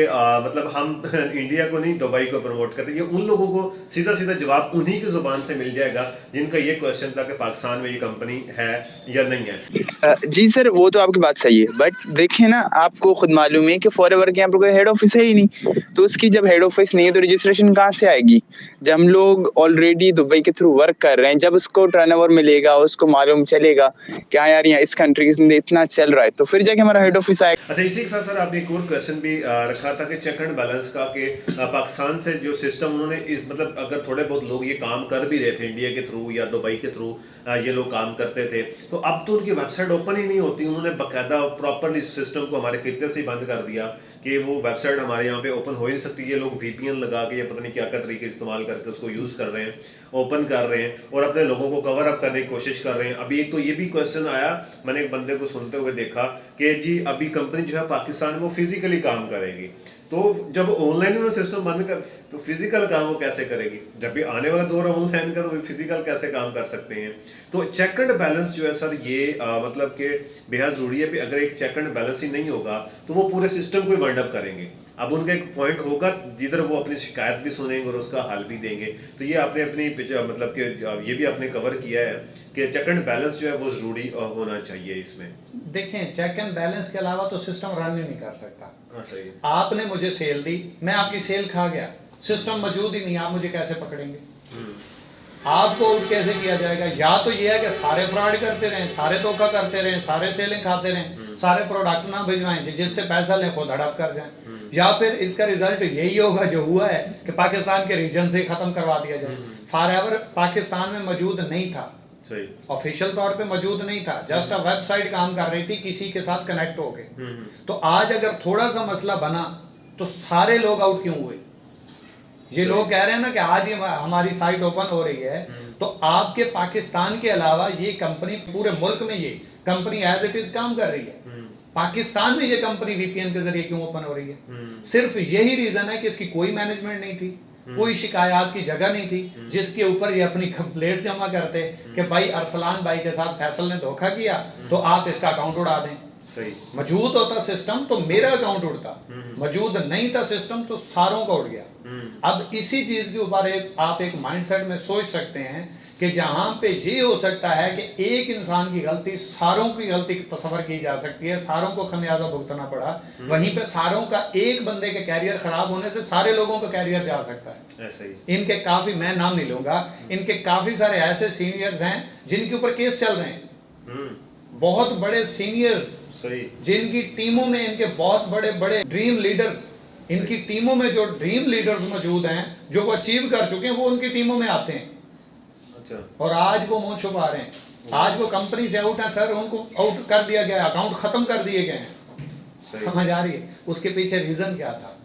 मतलब हम इंडिया को नहीं दुबई को प्रमोट करते। ये उन लोगों को सीधा सीधा जवाब उन्हीं की जुबान से मिल जाएगा जिनका ये क्वेश्चन था कि पाकिस्तान में ये कंपनी है या नहीं है। जी सर, वो तो आपकी बात सही है, बट देखिए ना, आपको खुद मालूम है कि फॉरएवर के यहाँ पर कोई हेड ऑफिस है ही नहीं, तो उसकी जब हेड ऑफिस नहीं है तो रजिस्ट्रेशन कहाँ से आएगी? जब हम लोग ऑलरेडी दुबई के थ्रू वर्क कर रहे हैं, जब उसको टर्नओवर मिलेगा, उसको मालूम चलेगा कि हाँ यार यहाँ इस कंट्री के अंदर इतना चल रहा है, तो फिर जाके हमारा हेड ऑफिस आएगा। अच्छा, इसी के साथ सर आपने एक और क्वेश्चन भी रखा था कि चेक एंड बैलेंस का, कि पाकिस्तान से जो सिस्टम उन्होंने इस मतलब अगर थोड़े बहुत लोग ये काम कर भी रहे थे इंडिया के थ्रू या दुबई के थ्रू ये लोग काम करते थे, तो अब तो उनकी वेबसाइट ओपन ही नहीं होती। उन्होंने बाकायदा प्रॉपरली सिस्टम को हमारे खिते से ही बंद कर दिया कि वो वेबसाइट हमारे यहाँ पे ओपन हो ही नहीं सकती, ये लोग VPN लगा के या पता नहीं क्या क्या तरीके इस्तेमाल करके उसको यूज़ कर रहे हैं, ओपन कर रहे हैं और अपने लोगों को कवर अप करने की कोशिश कर रहे हैं। अभी एक तो ये भी क्वेश्चन आया, मैंने एक बंदे को सुनते हुए देखा कि जी अभी कंपनी जो है पाकिस्तान में वो फिजिकली काम करेगी, तो जब ऑनलाइन उन्होंने सिस्टम बंद कर तो फिजिकल काम वो कैसे करेगी? जब भी आने वाला दौर है ऑनलाइन का, तो फिजिकल कैसे काम कर सकते हैं? तो चेक एंड बैलेंस जो है सर, ये मतलब कि बेहद ज़रूरी है। कि अगर एक चेक एंड बैलेंस ही नहीं होगा तो वो पूरे सिस्टम को ही वाइंड अप करेंगे। अब उनका एक पॉइंट होगा जिधर वो अपनी शिकायत भी सुनेंगे और उसका हल भी देंगे। तो ये आपने अपनी मतलब कि ये भी आपने कवर किया है कि चेक एंड बैलेंस जो है वो ज़रूरी होना चाहिए इसमें। देखें, चेक एंड बैलेंस के अलावा तो सिस्टम रन ही नहीं कर सकता। हाँ सही है। आपने मुझे सेल दी, मैं आपकी सेल खा गया, सिस्टम मौजूद ही नहीं, आप मुझे कैसे पकड़ेंगे? आपको आउट कैसे किया जाएगा? या तो ये है कि सारे फ्रॉड करते रहें, सारे धोखा करते रहें, सारे सेलें खाते रहें, सारे प्रोडक्ट ना भिजवाएं, जिससे पैसा लें खुद हड़प कर जाएं, या फिर इसका रिजल्ट यही होगा जो हुआ है कि पाकिस्तान के रीजन से खत्म करवा दिया जाए। फॉरएवर पाकिस्तान में मौजूद नहीं था, सही, ऑफिशियल तौर पे मौजूद नहीं था, जस्ट वेबसाइट काम कर रही थी किसी के साथ कनेक्ट होके। तो आज अगर थोड़ा सा मसला बना तो सारे लोग आउट क्यों हुए? ये लोग कह रहे हैं ना कि आज ही हमारी साइट ओपन हो रही है, तो आपके पाकिस्तान के अलावा ये कंपनी पूरे मुल्क में, ये कंपनी एज इट इज काम कर रही है। पाकिस्तान में ये कंपनी VPN के जरिए क्यों ओपन हो रही है? सिर्फ यही रीजन है कि इसकी कोई मैनेजमेंट नहीं थी, कोई शिकायत की जगह नहीं थी जिसके ऊपर ये अपनी कंप्लेंट जमा करते कि भाई अरसलान भाई के साथ फैसल ने धोखा किया तो आप इसका अकाउंट उड़ा दें। सही। मौजूद होता सिस्टम तो मेरा अकाउंट उड़ता, मौजूद नहीं था सिस्टम तो सारों का उड़ गया। अब इसी चीज के ऊपर आप एक माइंडसेट में सोच सकते हैं कि जहां पे ये हो सकता है कि एक इंसान की गलती सारों की गलती तस्वर की जा सकती है, सारों को खमियाजा भुगतना पड़ा, वहीं पे सारों का एक बंदे के कैरियर खराब होने से सारे लोगों का कैरियर जा सकता है। ऐसा ही। इनके काफी, मैं नाम नहीं लूंगा, इनके काफी सारे ऐसे सीनियर्स हैं जिनके ऊपर केस चल रहे हैं, बहुत बड़े सीनियर्स, सही, जिनकी टीमों में इनके बहुत बड़े बड़े ड्रीम लीडर्स, इनकी टीमों में जो ड्रीम लीडर्स मौजूद हैं, जो वो अचीव कर चुके हैं, वो उनकी टीमों में आते हैं। अच्छा। और आज वो मुंह छुपा रहे हैं, आज वो कंपनी से आउट है सर, उनको आउट कर दिया गया, अकाउंट खत्म कर दिए गए हैं। समझ आ रही है? उसके पीछे रीजन क्या था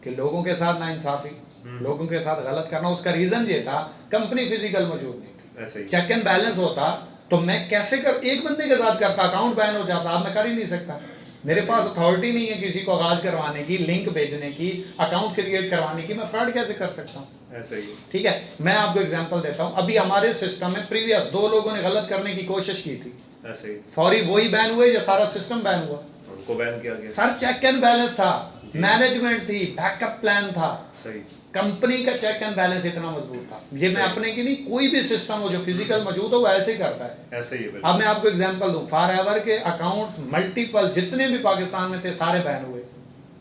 कि लोगों के साथ नाइंसाफी, लोगों के साथ गलत करना। उसका रीजन ये था कंपनी फिजिकल मौजूद नहीं थी। चेक एंड बैलेंस होता तो मैं कैसे कर एक बंदे के साथ करता, अकाउंट बैन हो जाता। अब मैं कर ही नहीं सकता, मेरे पास अथॉरिटी नहीं है किसी को आगाज करवाने की, लिंक भेजने की, अकाउंट क्रिएट करवाने की। मैं फ्रॉड कैसे कर सकता हूँ? ऐसा ही। ठीक है, मैं आपको एग्जांपल देता हूँ। अभी हमारे सिस्टम में प्रीवियस 2 लोगों ने गलत करने की कोशिश की थी, ऐसे ही। फौरी वही बैन हुए या सारा सिस्टम बैन हुआ? उनको बैन किया गया। सर चेक एंड बैलेंस था, मैनेजमेंट थी, बैकअप प्लान था, सही। कंपनी का चेक एंड बैलेंस इतना मजबूत था। ये मैं अपने की नहीं, कोई भी सिस्टम हो जो फिजिकल मौजूद हो वो ऐसे ही करता है। ऐसे ही। अब मैं आपको एग्जांपल दूं, फॉरएवर के अकाउंट्स मल्टीपल जितने भी पाकिस्तान में थे सारे बैन हुए।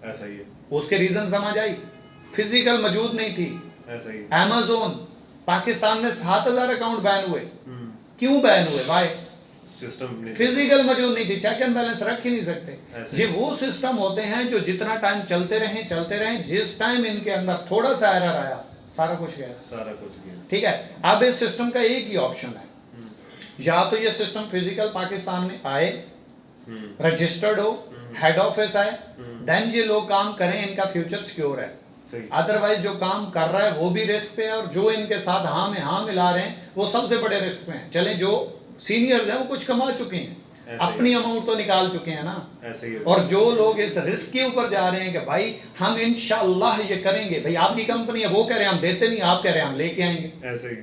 ऐसा ही है। उसके रीजन समझ आई? फिजिकल मौजूद नहीं थी। ऐसा ही। अमेज़न पाकिस्तान में 7000 अकाउंट बैन हुए। क्यों बैन हुए भाई? सिस्टम फिजिकल मौजूद नहीं थी, चेक एंड बैलेंस रख ही नहीं सकते। ये वो सिस्टम होते हैं जो जितना टाइम चलते रहें, जिस टाइम इनके अंदर थोड़ा सा एरर आया सारा कुछ गया। सारा कुछ गया। ठीक है, अब इस सिस्टम का एक ही ऑप्शन है, या तो ये सिस्टम फिजिकल पाकिस्तान में आए, रजिस्टर्ड हो, हेड ऑफिस आए, देन ये लोग काम करें, इनका फ्यूचर सिक्योर है। अदरवाइज जो काम कर रहा है वो भी रिस्क पे है, और जो इनके साथ हाँ में हाँ मिला रहे हैं वो सबसे बड़े रिस्क पे हैं। चले जो सीनियर्स हैं वो कुछ कमा चुके हैं, अपनी अमाउंट तो निकाल चुके हैं ना। ऐसे ही। और जो लोग इस रिस्क के ऊपर जा रहे हैं कि भाई हम इंशाअल्लाह ये करेंगे, भाई आपकी कंपनी है, वो कह रहे हैं हम देते नहीं, आप कह रहे हैं हम लेके आएंगे। ऐसे ही।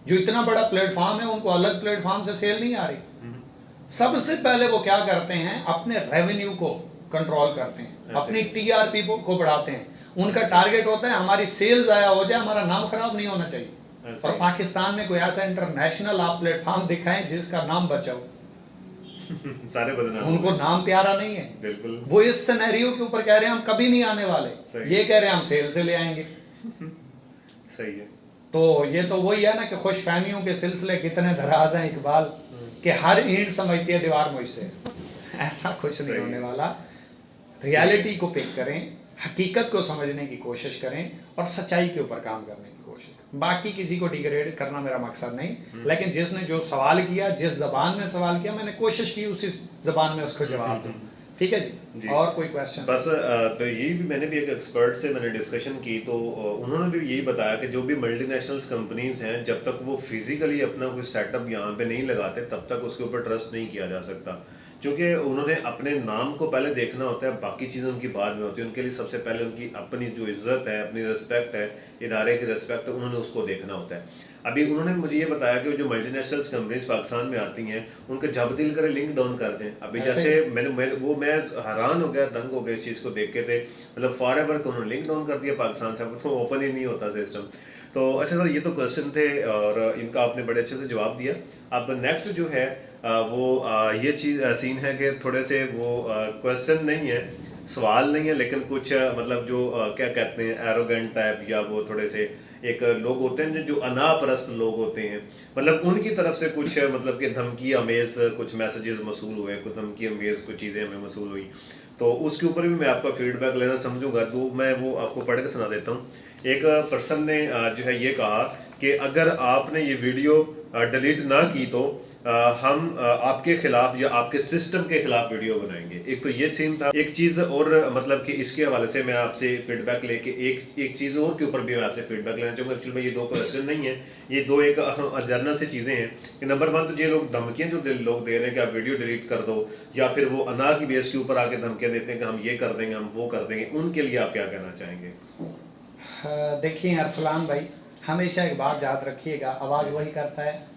जो इतना बड़ा प्लेटफॉर्म है उनको अलग प्लेटफॉर्म से सेल नहीं आ रही। सबसे पहले वो क्या करते हैं, अपने रेवेन्यू को कंट्रोल करते हैं, अपनी TRP को बढ़ाते हैं। उनका टारगेट होता है हमारी सेल्स आया हो जाए, हमारा नाम खराब नहीं होना चाहिए। और पाकिस्तान में कोई ऐसा इंटरनेशनल आप प्लेटफॉर्म दिखाएं जिसका नाम बचाओ। सारे बदनाम, उनको नाम प्यारा नहीं है। बिल्कुल। वो इस सिनेरियो के ऊपर कह रहे हैं हम कभी नहीं आने वाले, ये कह रहे हैं हम सेल से ले आएंगे। सही है। तो ये तो वही है ना कि खुश फहमियों के सिलसिले कितने दराज हैं इकबाल, कि हर ईंट समझती है दीवार मुझसे। ऐसा कुछ नहीं होने वाला। रियलिटी को पिक करें, हकीकत को समझने की कोशिश करें और सच्चाई के ऊपर काम करने की कोशिश करें। बाकी किसी को डिग्रेड करना मेरा मकसद नहीं, लेकिन जिसने जो सवाल किया, जिस जबान में सवाल किया, मैंने कोशिश की उसी जबान में उसको जवाब दूं। ठीक है जी। जी, और कोई क्वेश्चन? बस तो यही भी मैंने भी एक एक्सपर्ट से मैंने डिस्कशन की, तो उन्होंने भी यही बताया कि जो भी मल्टीनेशनल कंपनीज हैं, जब तक वो फिजिकली अपना कोई सेटअप यहाँ पे नहीं लगाते तब तक उसके ऊपर ट्रस्ट नहीं किया जा सकता, क्योंकि उन्होंने अपने नाम को पहले देखना होता है, बाकी चीज़ें उनकी बाद में होती है। उनके लिए सबसे पहले उनकी अपनी जो इज्जत है, अपनी रिस्पेक्ट है, इदारे की रिस्पेक्ट है, उन्होंने उसको देखना होता है। अभी उन्होंने मुझे ये बताया कि जो मल्टीनेशनल कंपनीज पाकिस्तान में आती हैं, उनके जब दिल करे लिंक डाउन कर दें। अभी जैसे मैं हैरान हो गया, दंग हो गया इस चीज़ को देख के थे, मतलब फॉर एवर को उन्होंने लिंक डाउन कर दिया पाकिस्तान से, तो ओपन ही नहीं होता सिस्टम। तो अच्छा सर, ये तो क्वेश्चन थे और इनका आपने बड़े अच्छे से जवाब दिया। अब नेक्स्ट जो है ये चीज़ सीन है कि थोड़े से वो क्वेश्चन नहीं है, सवाल नहीं है, लेकिन कुछ मतलब जो क्या कहते हैं एरोगेंट टाइप, या वो थोड़े से एक लोग होते हैं जो अनापरस्त लोग होते हैं, मतलब उनकी तरफ से कुछ मतलब कि धमकी अमेज कुछ मैसेजेस मसूल हुए, कुछ धमकी अमेज कुछ चीज़ें हमें मसूल हुई, तो उसके ऊपर भी मैं आपका फीडबैक लेना समझूंगा। तो मैं वो आपको पढ़ के सुना देता हूँ। एक पर्सन ने जो है ये कहा कि अगर आपने ये वीडियो डिलीट ना की तो हम आपके खिलाफ या आपके सिस्टम के खिलाफ वीडियो बनाएंगे। एक तो ये सीन था। एक चीज़ और मतलब कि इसके हवाले से मैं आपसे फीडबैक लेके एक चीज़ और के ऊपर भी मैं आपसे फीडबैक लेना चाहूँगा। एक्चुअली में ये दो क्वेश्चन नहीं है, ये दो एक जर्नल से चीज़ें हैं कि नंबर 1 तो ये लोग धमकियाँ जो लोग दे रहे हैं कि आप वीडियो डिलीट कर दो, या फिर वो अना की बेस के ऊपर आके धमकियाँ देते हैं कि हम ये कर देंगे, हम वो कर देंगे, उनके लिए आप क्या कहना चाहेंगे? देखिए अरसलान भाई, हमेशा एक बात याद रखिएगा, आवाज़ वही करता है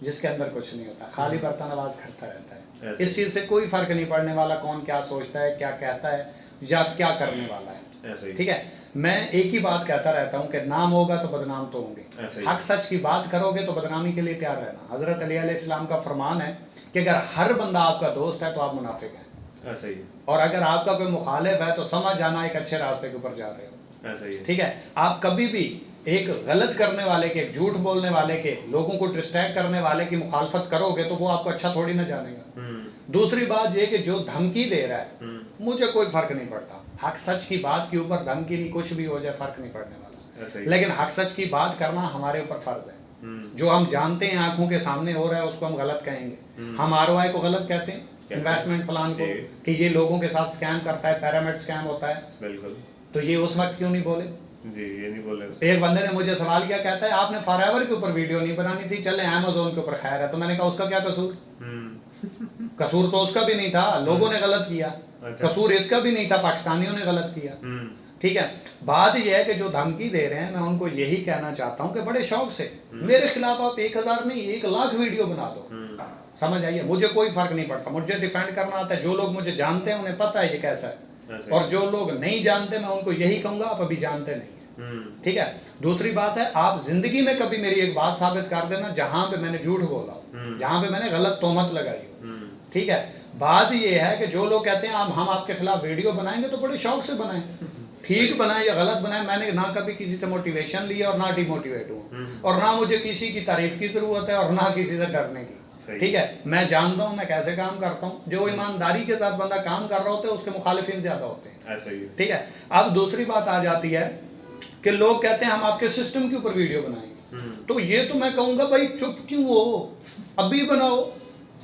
जिसके अंदर कुछ नहीं होता, खाली बर्तन आवाज़ करता रहता है। इस चीज़ से कोई फर्क नहीं पड़ने वाला कौन क्या सोचता है, क्या कहता है या क्या करने वाला है। ठीक है, मैं एक ही बात कहता रहता हूँ कि नाम होगा तो बदनाम तो होंगे। हक सच की बात करोगे तो बदनामी के लिए तैयार रहना। हज़रत अली अलैहिस्सलाम का फरमान है कि अगर हर बंदा आपका दोस्त है तो आप मुनाफिक हैं, और अगर आपका कोई मुखालिफ है तो समझ जाना एक अच्छे रास्ते के ऊपर जा रहे हो। ठीक है, आप कभी भी एक गलत करने वाले के, एक झूठ बोलने वाले के, लोगों को डिस्ट्रैक्ट करने वाले की मुखालफत करोगे तो वो आपको अच्छा थोड़ी ना जानेगा। दूसरी बात ये कि जो धमकी दे रहा है, मुझे कोई फर्क नहीं पड़ता, हक सच की बात के ऊपर धमकी नहीं, कुछ भी हो जाए फर्क नहीं पड़ने वाला, लेकिन हक सच की बात करना हमारे ऊपर फर्ज है। जो हम जानते हैं आंखों के सामने हो रहा है उसको हम गलत कहेंगे। हम ROI को गलत कहते हैं, इन्वेस्टमेंट प्लान को, कि ये लोगों के साथ स्कैम करता है, पिरामिड स्कैम होता है। बिल्कुल। तो ये उस वक्त क्यों नहीं बोले? जी, ये नहीं बोले। एक बंदे ने मुझे सवाल किया, कहता है आपने फॉरएवर के ऊपर वीडियो नहीं बनानी थी, चले अमेज़न के ऊपर खैर है। तो मैंने कहा उसका क्या कसूर? कसूर तो उसका भी नहीं था, लोगों ने गलत किया। कसूर इसका भी नहीं था, पाकिस्तानियों ने गलत किया। ठीक है, बात यह है कि जो धमकी दे रहे हैं, मैं उनको यही कहना चाहता हूँ कि बड़े शौक से मेरे खिलाफ आप 1000 नहीं 1 लाख वीडियो बना दो, समझ आइए, मुझे कोई फर्क नहीं पड़ता, मुझे डिफेंड करना आता है। जो लोग मुझे जानते हैं उन्हें पता है ये कैसा है, और जो लोग नहीं जानते मैं उनको यही कहूंगा आप अभी जानते नहीं है। ठीक है, दूसरी बात है, आप जिंदगी में कभी मेरी एक बात साबित कर देना जहां पे मैंने झूठ बोला हो, जहां पे मैंने गलत तोहमत लगाई हो। ठीक है, बात ये है कि जो लोग कहते हैं हम आपके खिलाफ वीडियो बनाएंगे तो बड़े शौक से बनाएं, ठीक बनाए या गलत बनाए। मैंने ना कभी किसी से मोटिवेशन लिया और ना डिमोटिवेट हुआ, और ना मुझे किसी की तारीफ की जरूरत है और ना किसी से डरने की। ठीक है, मैं जानता हूँ मैं कैसे काम करता हूँ। जो ईमानदारी के साथ बंदा काम कर रहा होता है उसके मुखालिफिन ज्यादा होते हैं। ठीक है, अब दूसरी बात आ जाती है कि लोग कहते हैं हम आपके सिस्टम के ऊपर वीडियो बनाएंगे, तो ये तो मैं कहूंगा भाई चुप क्यों हो, अभी बनाओ,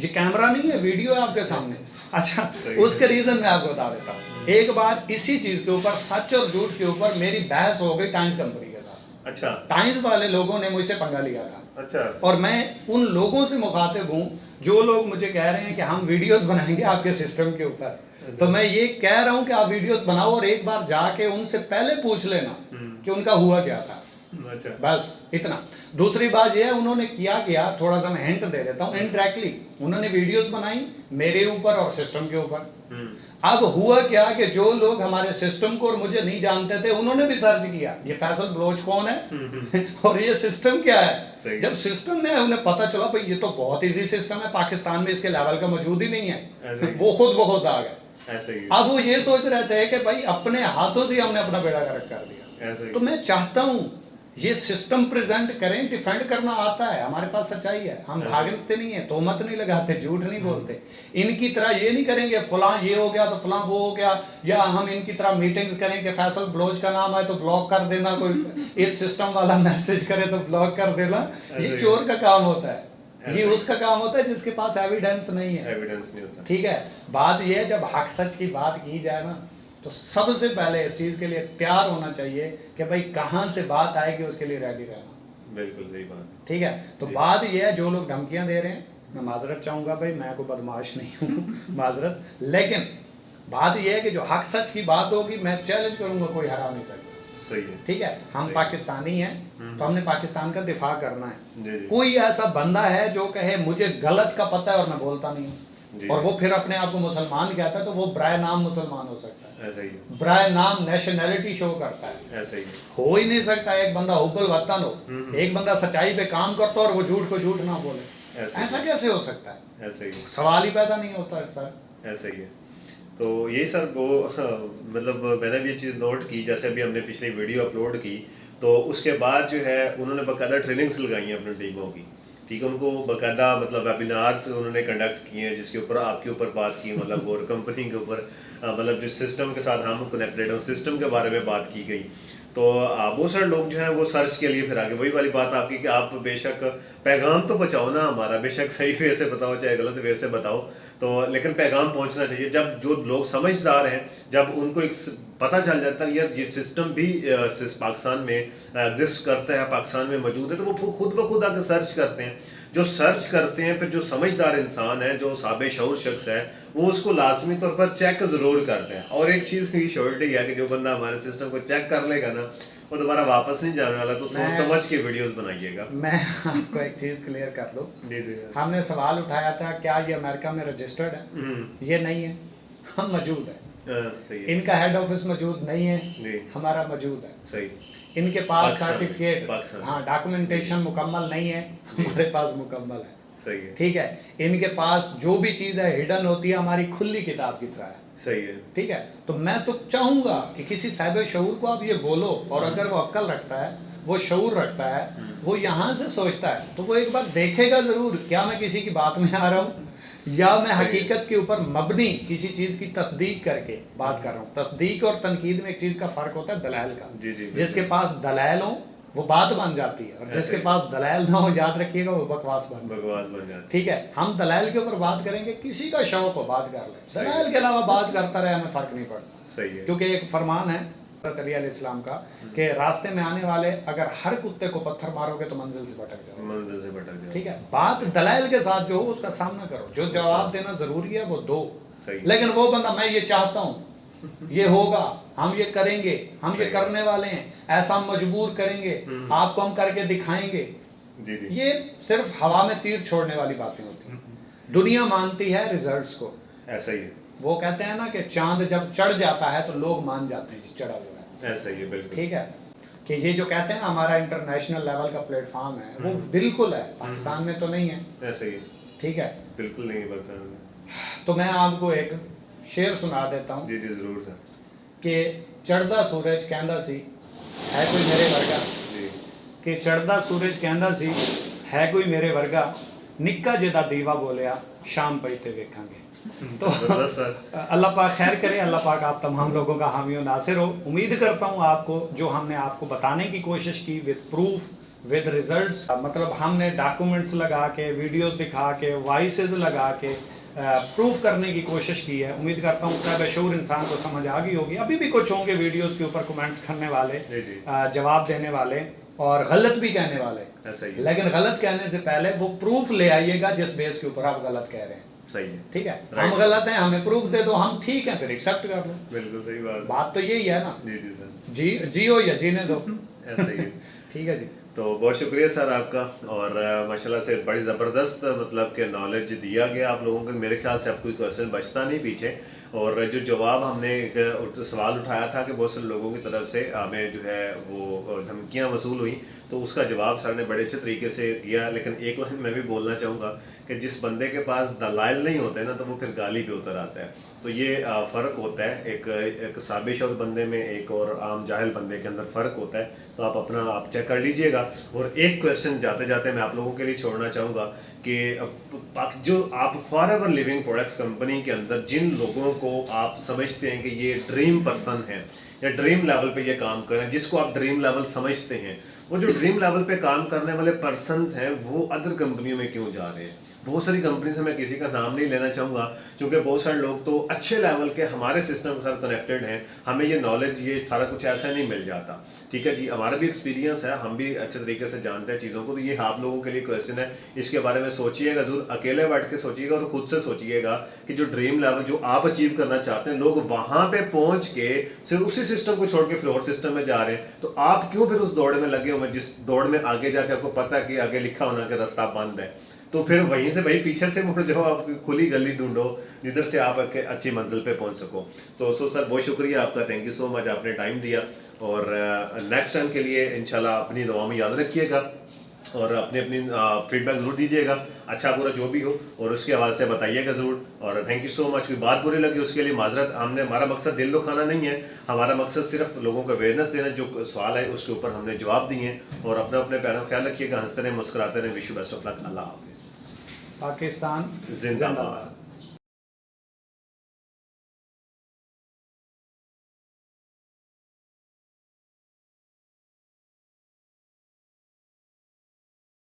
ये कैमरा नहीं है, वीडियो है आपके सामने। अच्छा, उसके रीजन मैं आपको बता देता हूँ। एक बार इसी चीज के ऊपर, सच और झूठ के ऊपर मेरी बहस हो गई टाइम्स कंपनी के साथ। अच्छा, टाइम्स वाले लोगों ने मुझसे पंगा लिया था। अच्छा, और मैं उन लोगों से मुखातिब हूँ जो लोग मुझे कह रहे हैं कि हम वीडियोस बनाएंगे आपके सिस्टम के ऊपर। तो मैं ये कह रहा हूँ कि आप वीडियोस बनाओ और एक बार जाके उनसे पहले पूछ लेना कि उनका हुआ क्या था। अच्छा, बस इतना। दूसरी बात ये है, उन्होंने किया थोड़ा सा मैं हिंट दे देता हूँ, इनडायरेक्टली उन्होंने वीडियोस बनाई मेरे ऊपर और सिस्टम के ऊपर। अब हुआ क्या कि जो लोग हमारे सिस्टम को और मुझे नहीं जानते थे उन्होंने भी सर्च किया ये फैसल बलोच कौन है और ये सिस्टम क्या है। जब सिस्टम में उन्हें पता चला भाई ये तो बहुत इजी सिस्टम है, पाकिस्तान में इसके लेवल का मौजूद ही नहीं है, वो खुद ब खुद आ गए। अब वो ये सोच रहे थे कि भाई अपने हाथों से हमने अपना बेड़ा गर्क कर दिया। तो मैं चाहता हूँ ये सिस्टम प्रेजेंट करें, डिफेंड करना आता है, हमारे पास सच्चाई है, हम भागते नहीं है, तोहमत नहीं लगाते, झूठ नहीं बोलते। इनकी तरह ये नहीं करेंगे फलां ये हो गया तो फलां वो हो गया, या हम इनकी तरह मीटिंग्स करें कि फैसल बलोच का नाम है तो ब्लॉक कर देना, कोई इस सिस्टम वाला मैसेज करे तो ब्लॉक कर देना। ये चोर का काम होता है। ये उसका काम होता है जिसके पास एविडेंस नहीं है। एविडेंस नहीं होता। ठीक है, बात ये है जब हक सच की बात की जाए ना, तो सबसे पहले इस चीज़ के लिए तैयार होना चाहिए कि भाई कहाँ से बात आएगी, उसके लिए रेडी रहना। बिल्कुल सही बात। ठीक है, तो बात ये है जो लोग धमकियां दे रहे हैं, मैं माजरत चाहूँगा भाई, मैं कोई बदमाश नहीं हूँ माजरत, लेकिन बात ये है कि जो हक सच की बात होगी मैं चैलेंज करूँगा, कोई हरा नहीं सकता। सही है। ठीक है, हम पाकिस्तानी हैं तो हमने पाकिस्तान का दिफा करना है। जी, जी। कोई ऐसा बंदा है जो कहे मुझे गलत का पता है और मैं बोलता नहीं जी। हूँ, और वो फिर अपने आप को मुसलमान कहता है, तो वो ब्राय नाम मुसलमान हो सकता है, ऐसा ही है। ब्राय नाम नेशनैलिटी शो करता है। ऐसा ही है। हो ही नहीं सकता एक बंदा हुब्बुल वतन हो, एक बंदा सच्चाई पे काम करता हो और वो झूठ को झूठ ना बोले, ऐसा कैसे हो सकता है? ऐसा ही है। सवाल ही पैदा नहीं होता है सर। ऐसा ही है। तो यही सर वो मतलब मैंने भी ये चीज़ नोट की, जैसे अभी हमने पिछली वीडियो अपलोड की तो उसके बाद जो है उन्होंने बाकायदा ट्रेनिंग्स लगाई हैं अपनी टीमों की। ठीक है, उनको बाकायदा मतलब वेबिनार्स उन्होंने कंडक्ट किए हैं, जिसके ऊपर आपके ऊपर बात की, मतलब और कंपनी के ऊपर मतलब जिस सिस्टम के साथ हम कनेक्टेड हैं उस सिस्टम के बारे में बात की गई। तो बहुत सारे लोग जो हैं वो सर्च के लिए फिर आगे, वही वाली बात आपकी कि आप बेशक पैगाम तो पहुँचाओ ना हमारा, बेशक सही वे से बताओ चाहे गलत वे से बताओ, तो लेकिन पैगाम पहुंचना चाहिए। जब जो लोग समझदार हैं, जब उनको एक पता चल जाता है यार ये सिस्टम भी पाकिस्तान में एग्जिस्ट करता है, पाकिस्तान में मौजूद है, तो वो खुद ब खुद आकर सर्च करते हैं। जो सर्च करते हैं फिर जो समझदार इंसान है, जो साबे शऊर शख्स है, वो उसको लाजमी तौर पर चेक ज़रूर करते हैं। और एक चीज़ की श्योरिटी है कि जो बंदा हमारे सिस्टम को चेक कर लेगा ना, वो दोबारा वापस नहीं जाने वाला। तो सोच समझ के वीडियोस बनाइएगा। मैं आपको एक चीज़ क्लियर कर दूं, जी जी। हमने सवाल उठाया था क्या ये अमेरिका में रजिस्टर्ड है, ये नहीं है, हम मौजूद है। सही है। इनका हेड ऑफिस मौजूद नहीं है, जी। हमारा मौजूद है। सही। इनके पास पाकिस्तान में, सर्टिफिकेट, पाकिस्तान में। हाँ डॉक्यूमेंटेशन मुकम्मल नहीं है, हमारे पास मुकम्मल है। सही है। ठीक है, इनके पास जो भी चीज़ है हिडन होती है, हमारी खुली किताब की तरह है। सही है। ठीक है, तो मैं तो चाहूँगा कि किसी साहिब शऊर को आप ये बोलो, और अगर वो अक्ल रखता है, वो शऊर रखता है, वो यहाँ से सोचता है, तो वो एक बार देखेगा ज़रूर क्या मैं किसी की बात में आ रहा हूँ या मैं हकीकत के ऊपर मबनी किसी चीज़ की तस्दीक करके बात कर रहा हूँ। तस्दीक और तनकीद में एक चीज़ का फ़र्क होता है दलाइल का। जी जी। जिसके पास दलाइल हो वो बात बन जाती है, और जिसके पास दलाइल ना हो, याद रखिएगा, वो बकवास बन जाती है। बकवास बन जाती है। ठीक है, हम दलाइल के ऊपर बात करेंगे, किसी का शौक हो बात कर ले, दलाइल के अलावा बात करता रहे, हमें फ़र्क नहीं पड़ता। सही है। क्योंकि एक फरमान है हज़रत अली अलैहिस्सलाम का कि रास्ते में आने वाले अगर हर कुत्ते को पत्थर मारोगे तो मंजिल से भटक जाओगे। मंजिल से भटक जाओ। ठीक है, बात दलाइल के साथ जो हो उसका सामना करो, जो जवाब देना जरूरी है वो दो। सही। लेकिन वो बंदा मैं ये चाहता हूँ, ये होगा, हम ये करेंगे, हम ये करने वाले हैं, ऐसा हम मजबूर करेंगे, आपको हम करके दिखाएंगे, जी जी। ये सिर्फ हवा में तीर छोड़ने वाली बातें होती हैं। दुनिया मानती है रिजल्ट्स को। ऐसा ही है। वो कहते हैं ना कि चांद जब चढ़ जाता है तो लोग मान जाते हैं कि चढ़ा हुआ है। ऐसा ही है। बिल्कुल। ठीक है, कि ये जो कहते हैं ना हमारा इंटरनेशनल लेवल का प्लेटफॉर्म है, वो बिल्कुल है, पाकिस्तान में तो नहीं है। ऐसा ही है। ठीक है, बिल्कुल नहीं है पाकिस्तान में। तो मैं आपको एक शेर सुना देता हूँ जी जी जरूर सर। कि चढ़दा सूरज कहंदा सी है कोई मेरे वर्गा, जी। कि चढ़दा सूरज कहंदा सी है कोई मेरे वर्गा, निक्का जिहा दीवा बोलिया शाम पई ते वेखांगे। तो जबरदस्त सर। अल्लाह पाक खैर करे, अल्लाह पाक आप तमाम लोगों का हामी और नासिर हो। उम्मीद करता हूँ आपको जो हमने आपको बताने की कोशिश की विद प्रूफ विद रिजल्ट्स, मतलब हमने डॉक्यूमेंट्स लगा के, वीडियोस दिखा के, वॉइसेस लगा के प्रूफ करने की कोशिश की है। उम्मीद करता हूँ साहिब शऊर इंसान को समझ आ गई होगी। अभी भी कुछ होंगे वीडियोस के ऊपर कमेंट्स करने वाले, जी जी। जवाब देने वाले और गलत भी कहने वाले, ऐसा ही है। लेकिन गलत कहने से पहले वो प्रूफ ले आइएगा जिस बेस के ऊपर आप गलत कह रहे हैं। सही है। ठीक है, Right. हम गलत हैं, हमें प्रूफ दे दो, हम ठीक हैं, फिर एक्सेप्ट कर लो। बिल्कुल सही बात। बात तो यही है ना, जी जी सर। जियो या जीने दो। ऐसा ही है। ठीक है जी। तो बहुत शुक्रिया सर आपका, और माशाल्लाह से बड़ी ज़बरदस्त मतलब के नॉलेज दिया गया आप लोगों को। मेरे ख्याल से अब कोई क्वेश्चन बचता नहीं पीछे, और जो जवाब हमने एक सवाल उठाया था कि बहुत से लोगों की तरफ से हमें जो है वो धमकियां वसूल हुई, तो उसका जवाब सर ने बड़े अच्छे तरीके से दिया। लेकिन एक लाइन मैं भी बोलना चाहूँगा कि जिस बंदे के पास दलाइल नहीं होते ना, तो वो फिर गाली पे उतर आता है। तो ये फ़र्क होता है, एक साबिश और बंदे में, एक और आम जाहिल बंदे के अंदर फ़र्क होता है। तो आप अपना आप चेक कर लीजिएगा। और एक क्वेश्चन जाते जाते मैं आप लोगों के लिए छोड़ना चाहूँगा कि जो आप फॉरएवर लिविंग प्रोडक्ट्स कंपनी के अंदर जिन लोगों को आप समझते हैं कि ये ड्रीम पर्सन है, या ड्रीम लेवल पे ये काम करें, जिसको आप ड्रीम लेवल समझते हैं। वो जो ड्रीम लेवल पे काम करने वाले पर्सन्स हैं वो अदर कंपनियों में क्यों जा रहे हैं? बहुत सारी कंपनी से, मैं किसी का नाम नहीं लेना चाहूँगा क्योंकि बहुत सारे लोग तो अच्छे लेवल के हमारे सिस्टम के साथ कनेक्टेड हैं, हमें ये नॉलेज, ये सारा कुछ ऐसा नहीं मिल जाता। ठीक है जी, हमारा भी एक्सपीरियंस है, हम भी अच्छे तरीके से जानते हैं चीज़ों को। तो ये आप लोगों के लिए क्वेश्चन है, इसके बारे में सोचिएगा ज़रूर, अकेले बैठ के सोचिएगा और खुद से सोचिएगा कि जो ड्रीम लेवल जो आप अचीव करना चाहते हैं, लोग वहाँ पे पहुँच के सिर्फ उसी सिस्टम को छोड़ के फिर और सिस्टम में जा रहे हैं, तो आप क्यों फिर उस दौड़ में लगे हुए, जिस दौड़ में आगे जाके आपको पता है कि आगे लिखा होना कि रास्ता बंद है, तो फिर वहीं से भाई पीछे से मुड़ जाओ, आप खुली गली ढूंढो जिधर से आप अच्छी मंजिल पे पहुंच सको। तो सर बहुत शुक्रिया आपका, थैंक यू सो मच, आपने टाइम दिया। और नेक्स्ट टाइम के लिए इंशाल्लाह अपनी दुआ में याद रखिएगा और अपनी फीडबैक ज़रूर दीजिएगा, अच्छा बुरा जो भी हो, और उसके हवाले से बताइएगा ज़रूर। और थैंक यू सो मच। कोई बात बुरी लगी उसके लिए माजरत, हमारा मकसद दिल दुखाना नहीं है, हमारा मकसद सिर्फ लोगों को अवेयरनेस देना। जो सवाल है उसके ऊपर हमने जवाब दिए। और अपने प्यारों का ख्याल रखिएगा, हंसते रहें, मुस्कुराते रहें। Wish you best of luck. अल्लाह हाफिज़। पाकिस्तान जिंदाबाद।